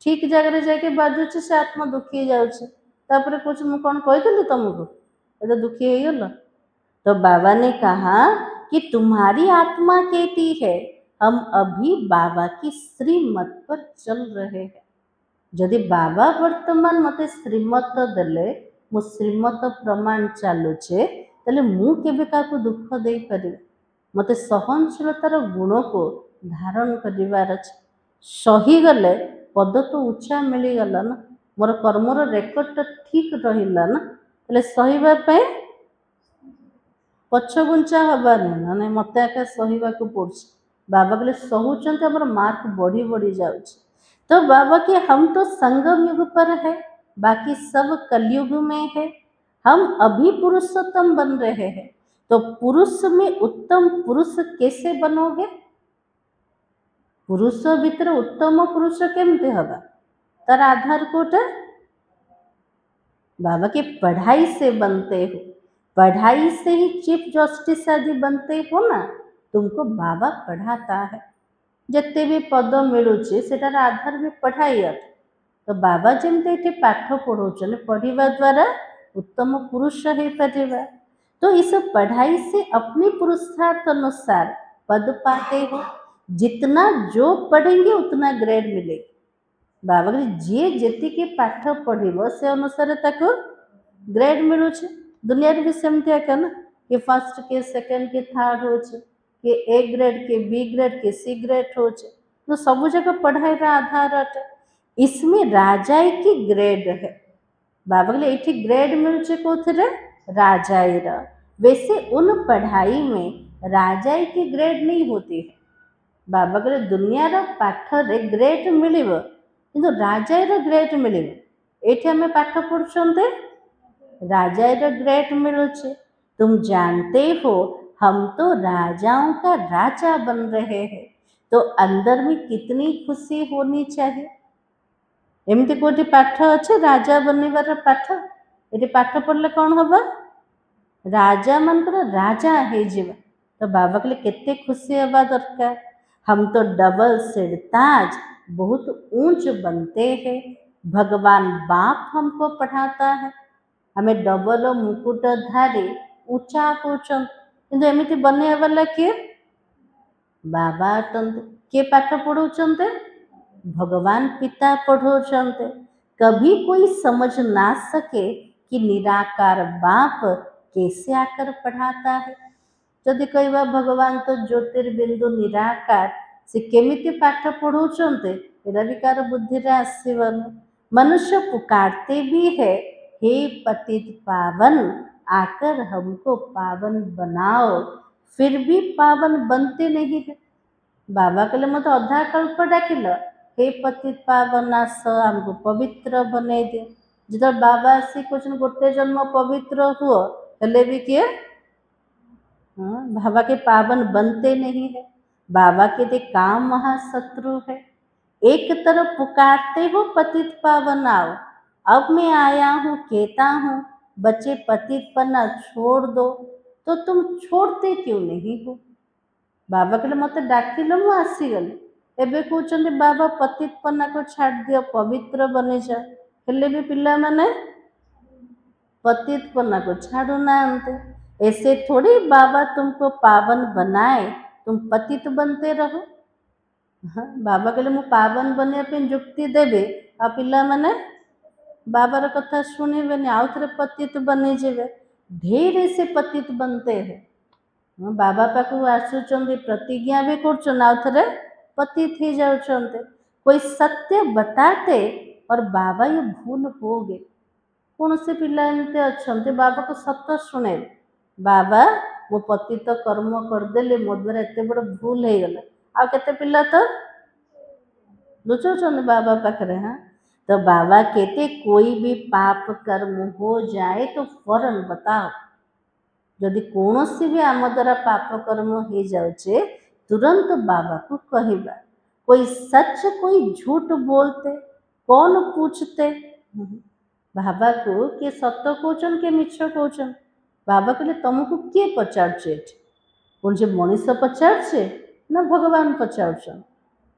ठीक जगह जाके बाजुचे से आत्मा दुखी जाऊे तापर कुछ मु कौन कही तुमको ये दुखी हो गल। तो बाबा ने कहा कि तुम्हारी आत्मा कहती है हम अभी बाबा की श्रीमत पर चल रहे हैं। जदि बाबा वर्तमान मते श्रीमत देले मु श्रीमत प्रमाण चलुचे तेल मु केबे काको दुख दे परिबे। मते सहनशीलतार गुण को धारण करिवार अछि। सही गले पद तो उच्चा मिलीगला ना, मोर कर्मर रेकर्ड ठीक रहिला ना, तेल सहीबा पे पछगुंचा हबार ना ना मत आके सहवाक पड़े। बाबा कहले सहूचंते हमर मार्क बढ़ी बढ़ी जाउछ। तो बाबा के हम तो संगम युग पर है, बाकी सब कलयुग में है। हम अभी पुरुषोत्तम बन रहे हैं। तो पुरुष में उत्तम पुरुष कैसे बनोगे? पुरुष भीतर उत्तम पुरुष केमते हबा तार आधार कोटा बाबा के पढ़ाई से बनते हो। पढ़ाई से ही चीफ जस्टिस आदि बनते हो ना, तुमको बाबा पढ़ाता है। जिते भी पद मिलूचे सेटार आधार भी पढ़ाई अटे। तो बाबा जमते ये पाठ पढ़ाऊँ पढ़ा द्वारा उत्तम पुरुष हो पारिबा। तो इस पढ़ाई से अपने पुरुषार्थ अनुसार पद पाते हो। जितना जो पढ़ेंगे उतना ग्रेड मिलेगी। बाबा कहले जी जेतिके पाठ पढ़िबो से अनुसार ताको ग्रेड मिलूचे। दुनिया भी सेमती एका ना कि फर्स्ट के सेकंड के थर्ड होचे कि ए ग्रेड के बी ग्रेड के सी ग्रेड होचे। तो सब जगह पढ़ाई रा आधार अटे। इसमें राजाई की ग्रेड है। बाबा कहले एठी ग्रेड मिलूचे कोथरे राजाई रा। वैसे उन पढ़ाई में राजाई की ग्रेड नहीं होती है। बाबा कहले दुनिया रा पाठ रे ग्रेड मिलिबो किंतु राजाईर ग्रेड मिलिबो। एठी हमें पाठ पढ़ुछन्ते राजाईर ग्रेड मिलुछे। तुम जानते हो हम तो राजाओं का राजा बन रहे हैं। तो अंदर में कितनी खुशी होनी चाहिए। एमती कोटी पाठ अच्छे राजा बनवार पाठ ये पाठ पढ़ले कौन हम राजा मनकर राजा हो जावा। तो बाबा कहले केते खुशी हवा दरकार। हम तो डबल सेड ताज बहुत ऊंच बनते हैं। भगवान बाप हमको पढ़ाता है। हमें डबल मुकुटधारी ऊंचा होचन किंतु एमिति बने वाला किए बाबा अटंते। किए पाठ पढ़ाउछन्ते भगवान पिता पढ़ाउछन्ते। कभी कोई समझ ना सके कि निराकार बाप कैसे आकर पढ़ाता है। जदि कहवा भगवान तो ज्योतिर्बिंदु निराकार से केमिति पाठ पढ़ाउछन्ते एटा भी कार बुद्धि रे आसीबन। मनुष्य पुकारते भी है हे पतित पावन आकर हमको पावन बनाओ, फिर भी पावन बनते नहीं है। बाबा कहले मत अधा कल्प डाकिल हे पतित पावन आस हमको पवित्र बने दे। जो बाबा आसी कहते गोटे जन्म पवित्र हुओ हेले भी किए बाबा के पावन बनते नहीं है। बाबा के दे काम महाशत्रु है। एक तरफ पुकारते हो पतित पावन आओ, अब मैं आया हूँ कहता हूँ बच्चे पतित पन्ना छोड़ दो, तो तुम छोड़ते क्यों नहीं हो। बाबा कहले मत डाकिल मु आसीगली। एबे कहते बाबा पतित पन्ना को छाड़ दियो पवित्र बने जा, हेले भी पिला माने पतित पन्ना को छाड़ू ना। ऐसे थोड़ी बाबा तुमको पावन बनाए तुम पतित बनते रहो। हाँ बाबा कहले मु पावन बनने पे जुक्ति देबे आ पिला माने बाबार कथा शुणवे आउ थे पतित बनी जाए। ढेर से पतित बनते हैं। बाबा पाखु आसुचंद प्रतिज्ञा भी कर पतित ही जाउचंते। कोई सत्य बताते और बाबा ये भूल हो गए। कौन से पिला एमती अच्छा बाबा को सत्य शुणे बाबा मो पतित कर्म करदेली मो द्वारा एत बड़ भूल हो गला। आ केते पिला तो लुचाउछंते बाबा पाखरे। हाँ तो बाबा कहते कोई भी पाप कर्म हो जाए तो फौरन बताओ। यदि कौन सी भी आम द्वारा पाप कर्म हो जाउचे तुरंत बाबा को कहबा। कोई सच कोई झूठ बोलते कौन पूछते बाबा को किए सत कहचन के मिछ कहचन। बाबा कहले तुमको किए पचारे कौन से मनीष पचारे ना भगवान पचार।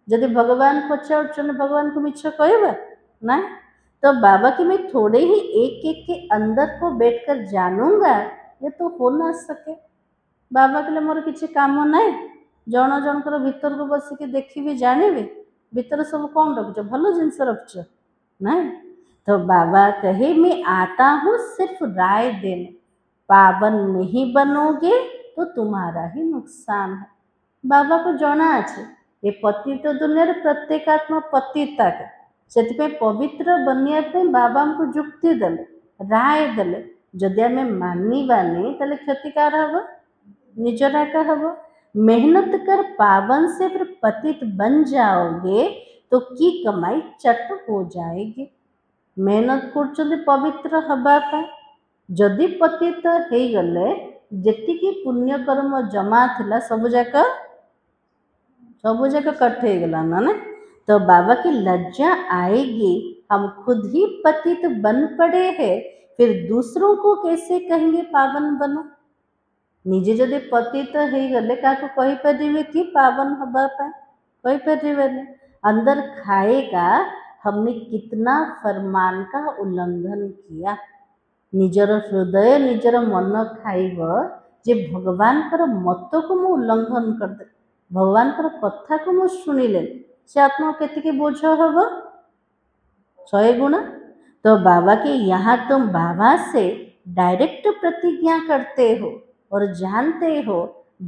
जदि भगवान पचार भगवान को मिछ कहबा ना। तो बाबा कि मैं थोड़े ही एक एक के अंदर को बैठकर जानूंगा, ये तो हो ना सके। बाबा कहले मोर किसी काम नाई, जन जनकर भीतर को बसिक देखी जानिबी भीतर सब कौन रखुच, भल जिनस रखुच ना। तो बाबा कहे मैं आता हूँ सिर्फ राय देने, पावन नहीं बनोगे तो तुम्हारा ही नुकसान है। बाबा को जना अच्छे ये पतित दुनिया प्रत्येक आत्मा पतिता के से पवित्र बनवाई बाबा हमको जुक्ति देले, राय देले। जदि आम मानवानी ताले क्षतिकार हम, निजर एका हम। मेहनत कर पावन से फिर पतित बन जाओगे तो की कमाई चट हो जाएगी। मेहनत कर पवित्र हवापाई, जदि पतित हो गले जेतिकी पुण्य कर्म जमा थिला सब जाक कट हो गला ना। तो बाबा की लज्जा आएगी, हम खुद ही पतित बन पड़े हैं, फिर दूसरों को कैसे कहेंगे पावन बनो। निजे जदि पतित हो गले क्या कही पारे कि पावन हवापाई, कही पारे। अंदर खाएगा हमने कितना फरमान का उल्लंघन किया। निजर हृदय निजर मन खाइब जे भगवान कर मत को मु उल्लंघन करदे, भगवान कर कथा को मु शुणिले से आत्मा केतिके बोझ हम 100 गुणा। तो बाबा के यहाँ तुम बाबा से डायरेक्ट प्रतिज्ञा करते हो और जानते हो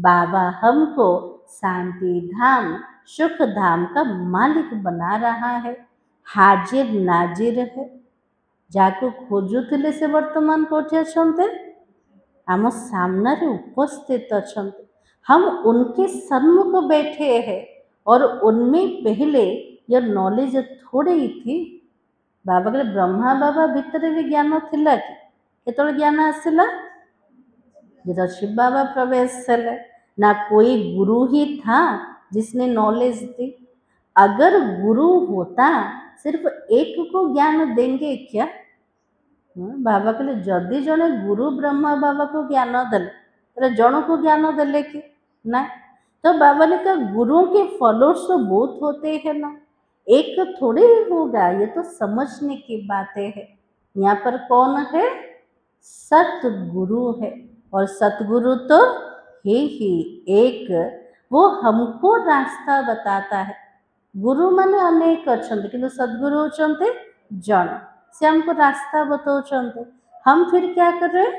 बाबा हमको शांति धाम सुख धाम का मालिक बना रहा है, हाजिर नाजिर है। जाको खोजुले से वर्तमान कोठी अच्छे आम सामने उपस्थित अच्छा, हम उनके सन्मुख बैठे हैं और उनमें पहले यह नॉलेज थोड़ी ही थी। बाबा कहले ब्रह्मा बाबा भितर भी ज्ञान थिला कि केतल ज्ञान आसला जो शिव बाबा प्रवेश कले ना, कोई गुरु ही था जिसने नॉलेज दी। अगर गुरु होता सिर्फ एक को ज्ञान देंगे क्या। बाबा कहले जदि जड़े गुरु ब्रह्मा बाबा को ज्ञान देले जन को ज्ञान देले कि ना। तो बाबा ने कहा गुरुओं के फॉलोअर्स तो बहुत होते हैं ना, एक थोड़े ही होगा, ये तो समझने की बातें है। यहाँ पर कौन है, सतगुरु है, और सतगुरु तो है ही एक, वो हमको रास्ता बताता है। गुरु माने अनेक अच्छा कि सदगुरु होते जन, से हमको रास्ता बताते। हम फिर क्या कर रहे,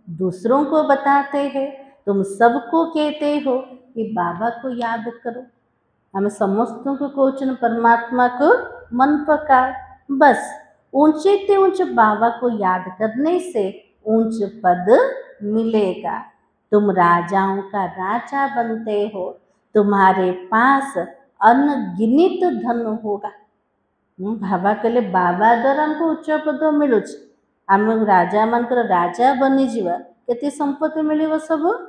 दूसरों को बताते हैं। तुम सबको कहते हो कि बाबा को याद करो, हमें समस्तों को कोचन परमात्मा को मन पकार, बस ऊंचे ते ऊंचे बाबा को याद करने से ऊंच पद मिलेगा। तुम राजाओं का राजा बनते हो, तुम्हारे पास अनगिनित धन होगा। भावा कहले बाबा द्वारा हमको उच्च पद मिलू, आम राजा मानकर राजा बनी जीवा, केते संपत्ति मिलिव सब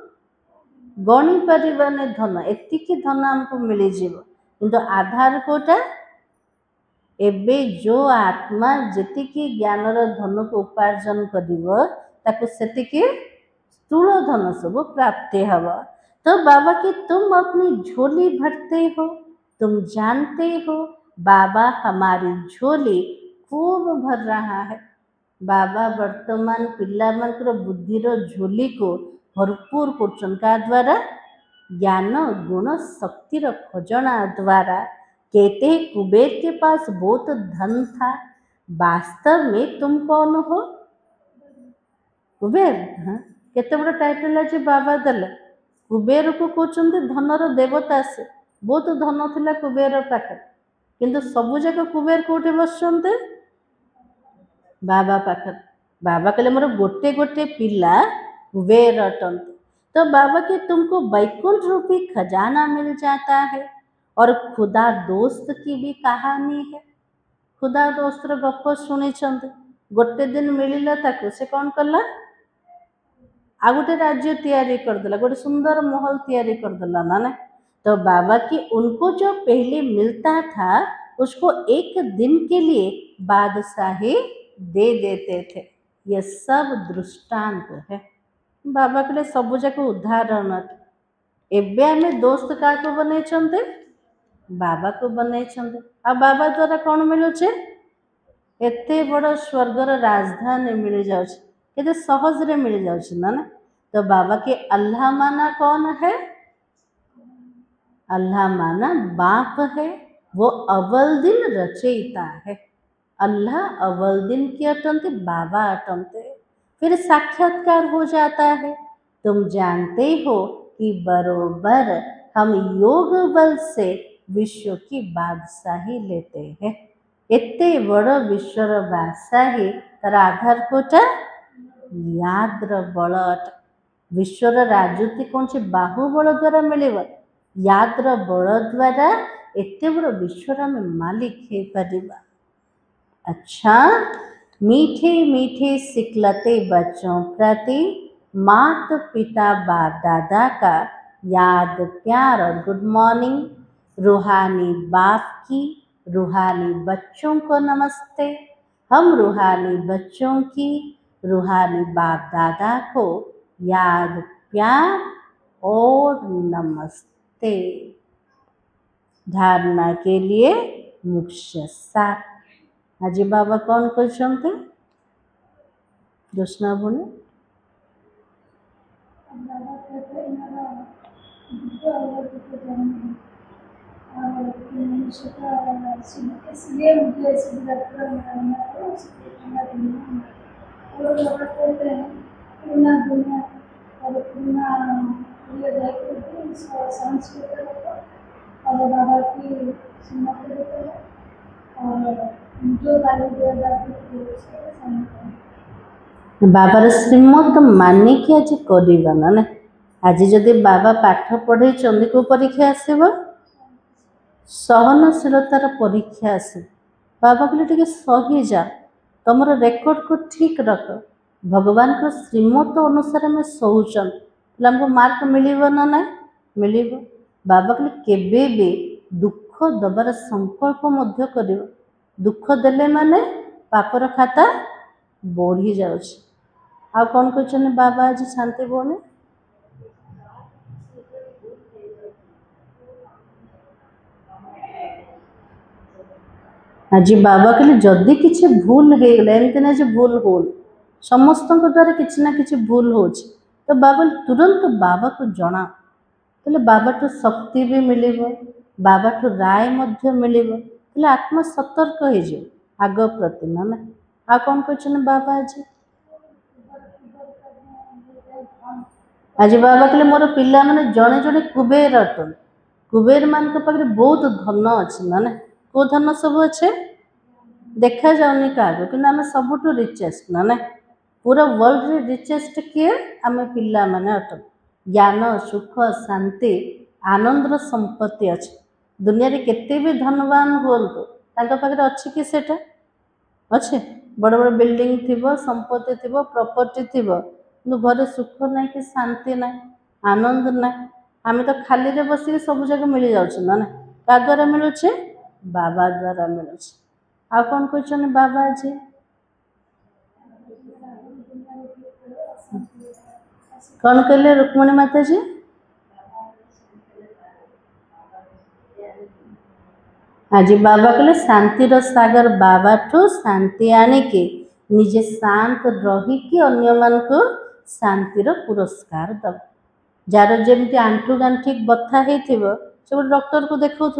गणी पारे धन, एतिकी धन हमको मिल जीव। किंतु आधार कोटा एबे जो आत्मा जेतिकी ज्ञानर धन को उपार्जन करिवो ताको सेतिकी स्थूल धन सब प्राप्ति हव। तो बाबा कि तुम अपनी झोली भरते हो, तुम जानते हो बाबा हमारी झोली खूब भर रहा है। बाबा वर्तमान पिला मानकर बुद्धिर झोली को भरपूर कर द्वारा ज्ञान गुण शक्तिर खजना द्वारा। कहते हैं कुबेर के पास बहुत धन था, वास्तव में तुम कौन हो, कुबेर। हाँ केते बड़ा टाइटल आज बाबा देले, कुबेर को कहते धनर देवता से, बहुत धन थिला कुबेर पाखे, किंतु सबु जाक कुबेर कोठे बसते बाबा पाखे। बाबा कहले मोर गोटे गोटे पिला कुबेर अटंते। तो बाबा के तुमको वैकुंठ रूपी खजाना मिल जाता है। और खुदा दोस्त की भी कहानी है। खुदा दोस्त गप शुणी, गोटे दिन मिलला ताकू से कौन कला, आ गोटे राज्य तैयारी करदेला, गोटे सुंदर महल तैयारी करदेला ना। तो बाबा की उनको जो पहले मिलता था उसको एक दिन के लिए बादशाही दे देते थे। ये सब दृष्टांत है। बाबा के लिए सब जाक उदाहरण। एबे आमे दोस्त क्या बने, बाबा को बने। आ बाबा द्वारा कौन मिलूचे, एते बड़ स्वर्गर राजधानी मिल जाए केते सहज रे मिल जाए ना ना। तो बाबा के अल्लाह माना कौन है? अल्लाह माना बाप है, वो अव्वल दिन रचयिता है। अल्लाह अव्वल दिन के अटंते, बाबा अटंते। फिर साक्षात्कार हो जाता है। तुम जानते हो कि बरोबर हम योग बल से विश्व की बादशाही लेते हैं। एते बड़ विश्वर बादशाही तार आधार कोटा याद्र बल अट। विश्वर राजनीति कौन से बाहुबल द्वारा मिलेगा? याद्र बल द्वारा एते बड़ विश्वर में मालिक हो परिबा। अच्छा, मीठे मीठे सिखलते बच्चों प्रति मात पिता बाप दादा का याद प्यार और गुड मॉर्निंग। रूहानी बाप की रूहानी बच्चों को नमस्ते। हम रूहानी बच्चों की रूहानी बाप दादा को याद प्यार और नमस्ते। धारणा के लिए मुख्य सार। आज बाबा कौन कहते? जोशना बोले। इसलिए मुझे शिवरात्रि और लोग कहते हैं पूना दुनिया और पूना ये देखते संस्कृत और बाबा की सुनते रहते हैं और जो गाली दिया जाती है उसके सामने बाबार श्रीमत मानिकी आज कर ना। आज जदि बाबा पाठ पढ़े को परीक्षा आसब सहनशीलतार परीक्षा आस। बाबा कहले टिके सही जा, तुम रेकर्ड को ठीक रख। भगवान को श्रीमत अनुसार आम सहूचन हमको मार्क मिलव ना ना मिल। बाबा कहले केबे भी दुख दबार संकल्प मध्य कर। दुख देले माने पापर खाता बढ़ी जाऊँ। आ कौन कहते बाबा आज शांति बोने? आज बाबा कहले जदि किसी भूल हो गला एमती ना जो भूल हो समस्त द्वारा किसी ना कि भूल हो तो बाबा तुरंत बाबा को जना तो बाबा ठू शक्ति भी मिल बाबा ठू राय मिल आत्मा सतर्क हो आग प्रति ना ना। आ कौन कहते बाबा आज बाबा कहले मोर पिला माने जड़े जड़े कुबेर अटन। कुबेर मान पाखे बहुत धन अच्छे ना ना। को धन सब अच्छे देखा जाऊनी क्या कि आम सबुठ रिचेस्ट ना ना। पूरा वर्ल्ड रे रिचेस्ट किए आम पिला माने अटन। ज्ञान सुख शांति आनंदर संपत्ति अच्छे। दुनिया रे केते भी धनवान हूँ पाखे अच्छे कि सेटा अच्छे बड़ बड़ बिल्डिंग थी संपत्ति थी प्रॉपर्टी थी घरे सुख ना कि शांति ना आनंद ना। आम तो खाली रे बस सब जगह मिल जाऊँ ना ना। क्या द्वारा मिलूचे? बाबा द्वारा मिलूचे। आ कौन कहते बाबा जी? कौन कहले रुक्मणी माता जी? आज बाबा कहले शांतिर सागर बाबा ठू शांति आनिके निजे शांत रहीकि अन्य मान को शांतिर पुरस्कार दब। जार जमी आंठू गांठी बथा हो से गोटे डॉक्टर को देखो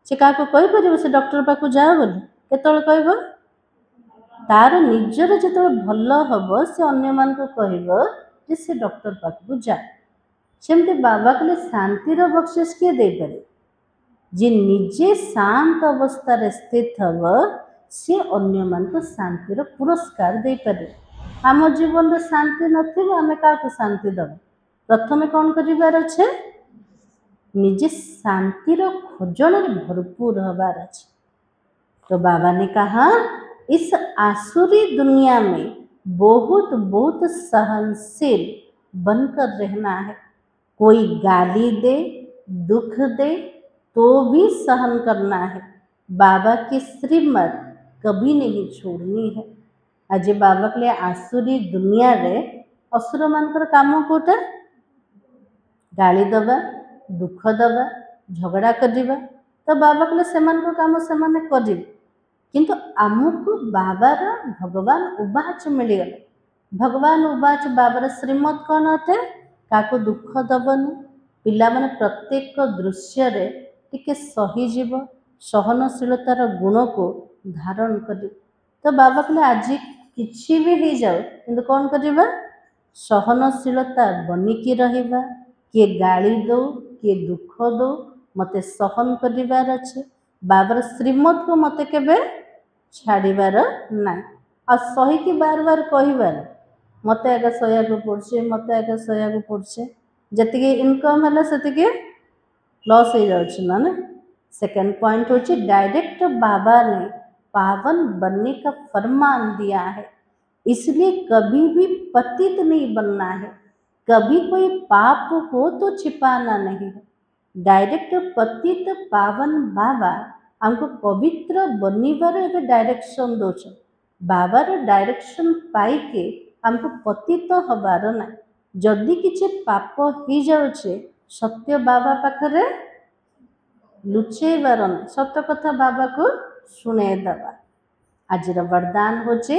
से क्या कहीपर से डॉक्टर पाक जा बोली केतल कह तार निजर जो भल हम से अन्य मान को कह से डॉक्टर पाक जा। सेमती बाबा कहले शांतिर बख्शिश किए दे पारे? जे निजे शांत अवस्था स्थित हम सी अन्य मान को शांतिर पुरस्कार दे पारे। आम जीवन में शांति नाम क्या शांति दब? प्रथम कौन करार अच्छे निजे शांतिर खोजन भरपूर हबार अच्छे। तो बाबा ने कहा इस आसुरी दुनिया में बहुत बहुत सहनशील बनकर रहना है। कोई गाली दे दुख दे तो भी सहन करना है। बाबा की श्रीमत कभी नहीं छोड़नी है। आज बाबा के लिए आसुरी दुनिया रे असुर मानकर काम कोटा गाली दबा दुख दबा झगड़ा करवा तो बाबा कहले सेमान को काम से माने करिवे किंतु आमको बाबार भगवान उवाच मिलगले। भगवान उवाच बाबार श्रीमत कौन थे क्या दुख दबनी पिला माने प्रत्येक दृश्य रे टिके सहीजीव सहनशीलतार गुण को धारण कर। तो बाबा कहले आज किसी भी हो जाओ किंतु कौन करवा सहनशीलता बनिकी रहिबा। किए गाली दो किए दुख दो मते सहन करिवार अच्छे। बाबार श्रीमत को मते केबे छाड़ीबार ना आ सही की बार बार कहबार मते आगे सहया को पड़छे मते आगे सहया को पड़छे जति इनकम है से लॉस हो जाउछ ना। सेकंड पॉइंट होची डायरेक्ट बाबा ने पावन बनने का फरमान दिया है, इसलिए कभी भी पतित नहीं बनना है। कभी कोई पाप हो तो छिपाना नहीं है। डायरेक्ट पतित पावन बाबा हमको पवित्र बनिबार डायरेक्शन दौर। बाबार डायरेक्शन पाई के हमको पतित हबार ना। जदि किसी पाप हो जाउछे सत्य बाबा पाखरे लुचेबार ना, सत्य कथा बाबा को सुने दबा। आज वरदान होचे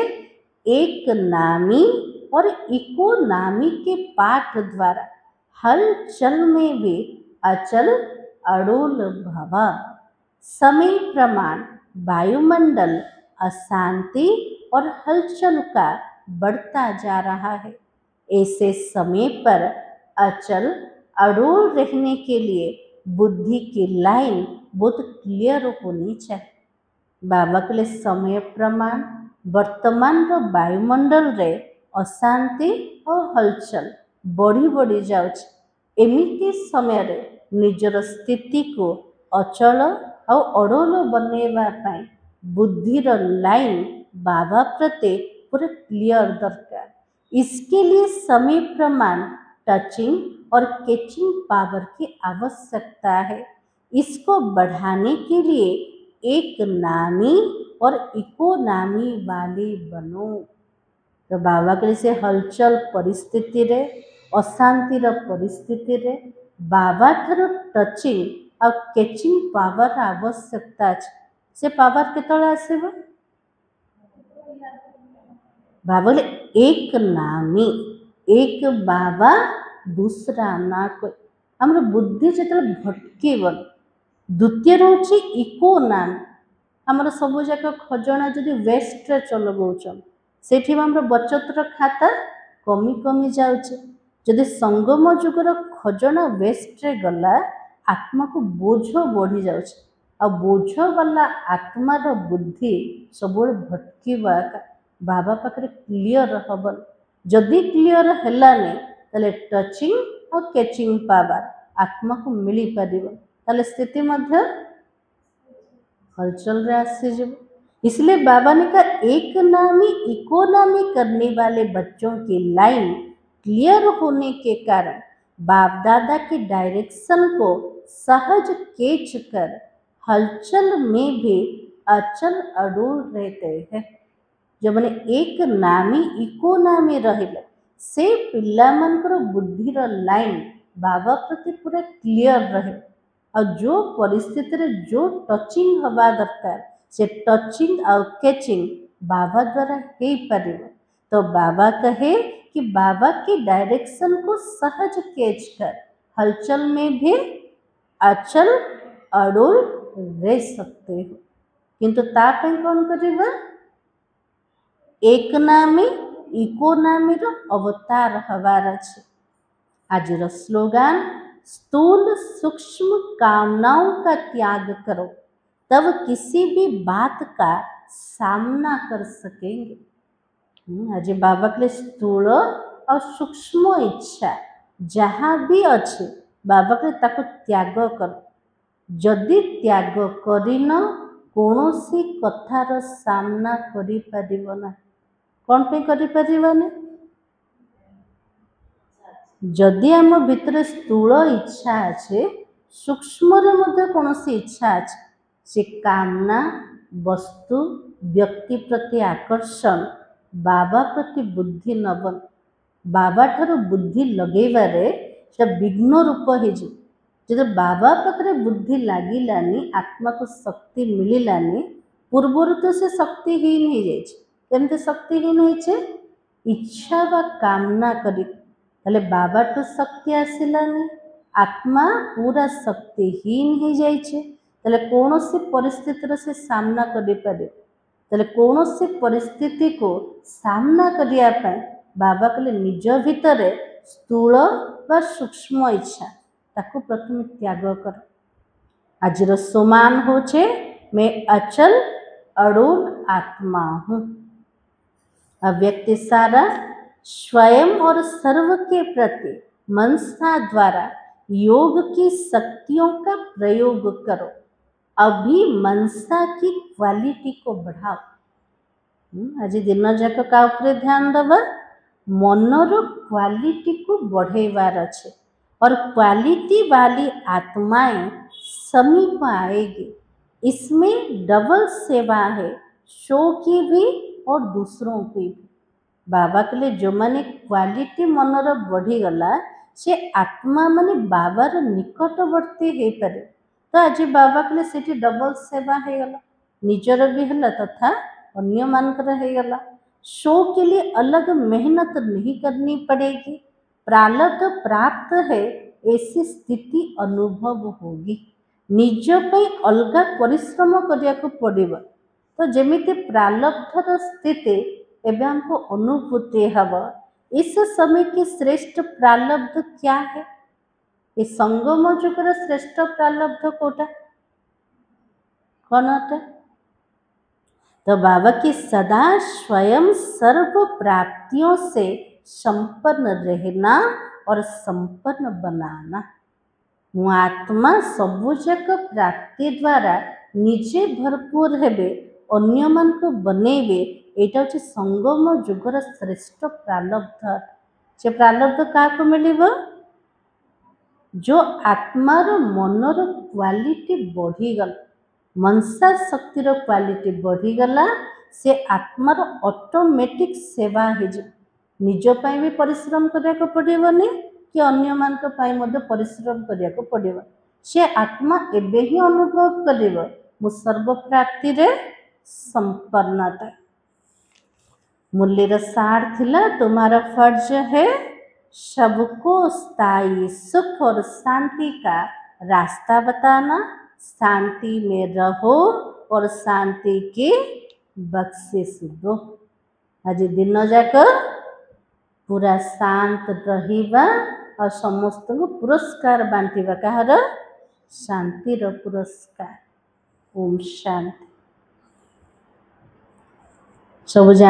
एक नामी और इको नामी के पाठ द्वारा हलचल में भी अचल अड़ोल भवा। समय प्रमाण वायुमंडल अशांति और हलचल का बढ़ता जा रहा है। ऐसे समय पर अचल अड़ोल रहने के लिए बुद्धि की लाइन बहुत क्लियर होनी चाहिए। बाबा के लिए समय प्रमाण वर्तमान वायुमंडल रे अशांति और हलचल बढ़ी बढ़ी जाउछ। एमिति समय रे निजर स्थिति को अचल और अड़ोल बनैबा पाई बुद्धिर लाइन बाबा प्रति पूरे क्लियर दरकार। इसके लिए समय प्रमाण टचिंग और कैचिंग पावर की आवश्यकता है। इसको बढ़ाने के लिए एक नामी और इकोनामी वाली बनो। तो बाबा के से हलचल परिस्थिति रे अशांतिर परिस्थिति रे बाबा ठार टचिंग और कैचिंग पावर आवश्यकता है। से पावर केतळे आसीबो बाबा एक नामी एक बाबा दूसरा ना कोई हमर बुद्धि जो भटकेब। द्वितीय रोचे इकोनामी आमर सब जाक खजना जदि वेस्ट चलगौन से बचतर खाता कमी कमी जाउछे। जदि संगम जुगर खजना वेस्ट गला आत्मा को बोझ बढ़ी जाउछे आ बोझ वाला आत्मार बुद्धि सब भटकीबा बाबा पाखरे क्लियर हबन। जदि क्लियर हेलानी ताले टचिंग और कैचिंग पावर आत्मा को मिली पारिबो ताले स्थिति मध्य हलचल रे आसीजिबो। इसलिए बाबा ने कहा एक नामी इकोनामी करने वाले बच्चों की लाइन क्लियर होने के कारण बाप दादा के डायरेक्शन को सहज कैच कर हलचल में भी अचल अड़ोल रहते हैं। जो मैंने एक नामी इकोनामी रहिले से पिला मनकर बुद्धिर लाइन बाबा प्रति पूरा क्लियर रहे और जो परिस्थिति रे जो टचिंग हवा दरकार से टचिंग और कैचिंग बाबा द्वारा हो पारिबो। तो बाबा कहे कि बाबा की डायरेक्शन को सहज कैच कर हलचल में भी अचल अड़ोल रह सकते हो। किंतु तापे कौन करिबा एक नामी इकोनामी रो अवतार हवार अछि। आज स्लोगान स्थूल सूक्ष्म कामनाओं का त्याग करो तब किसी भी बात का सामना कर सकेंगे। आज बाबा के लिए स्थूल और सूक्ष्म इच्छा जहाँ भी अच्छे बाबा के ताको त्याग कर। जदि त्याग करिन कौनसी कथार सामना करि परिबो ना। कौन पे करि परिबाने जदि आम भितर स्थूल इच्छा अच्छे सूक्ष्म कौन इच्छा अच्छे से कामना वस्तु व्यक्ति प्रति आकर्षण बाबा प्रति बुद्धि नबन बाबा ठार बुद्धि लगेबारे से विघ्न रूप हो। जब बाबा पाखरे बुद्धि लागिलानी आत्मा को शक्ति मिलानी पूर्वर तो से शक्तिहीन हो जाए केमती शक्तिहीन होइछे इच्छा व कामना करी ताले बाबा तो शक्ति आसिलानी आत्मा पूरा शक्तिहीन हो जाइछे ताले कौनसी परिस्थितिर से सामना करि पारे ताले कौनसी परिस्थिति को सामना करिया पाए बाबा कहले निज भितरे स्थूल व सूक्ष्म इच्छा ताको प्रथम त्याग कर। आजर सोमान होछे मैं अचल अड़ोल आत्मा हूँ। अव्यक्ति सारा स्वयं और सर्व के प्रति मनसा द्वारा योग की शक्तियों का प्रयोग करो। अभी मनसा की क्वालिटी को बढ़ाओ। आज दिन जाक का उपरे ध्यान दबा मनर क्वालिटी को बढ़ेवार अच्छे और क्वालिटी वाली आत्माएं समीप आएगी। इसमें डबल सेवा है, शो की भी और दूसरों की भी। बाबा के लिए जो माने क्वालिटी मनर बढ़ीगला से आत्मा माने बाबार निकटवर्ती हो पारे। तो आज बाबा के लिए सेठी डबल सेवा हो गला, निजर भी है तथा अन्य मानकर हो गला। शो के लिए अलग मेहनत नहीं करनी पड़ेगी, प्रारब्ध प्राप्त है ऐसी स्थिति अनुभव होगी। निज पे अलग परिश्रम करने को पड़ेगा। तो जमीती प्रारब्धर स्थिति एवं हमको अनुभूति हम। इस समय की श्रेष्ठ प्रारब्ध क्या है? ये संगम जुगर श्रेष्ठ प्रारब्ध कोटा कौन होता? तो बाबा की सदा स्वयं सर्व प्राप्तियों से संपन्न रहना और संपन्न बनाना। मु आत्मा सबुजाक प्राप्ति द्वारा निजे भरपूर हेबे अन्य मान को बनेबे। एटा होछि संगम जुगर श्रेष्ठ प्रारब्ध। से प्रारब्ध क्या मिलिबो? जो आत्मार मनर क्वालिटी बढ़ीगला, मनसा शक्तिर क्वालिटी बढ़ीगला, से आत्मार ऑटोमेटिक सेवा हो। निज पाई भी परिश्रम करने पड़ेनि कि अन्य मान परिश्रम करने पड़े। से आत्मा एबे ही अनुभव कर मु सर्व प्राप्ति रे संपन्नता। मुरलीर सार थिला तुम्हारा फर्ज है सबको स्थायी सुख और शांति का रास्ता बताना। शांति में रहो और शांति की बख्शिश दो। आज दिन जाक पूरा शांत रहिबा और समस्त को पुरस्कार बांटिबा। कहार? शांतिर पुरस्कार। ओम शांति। सब जान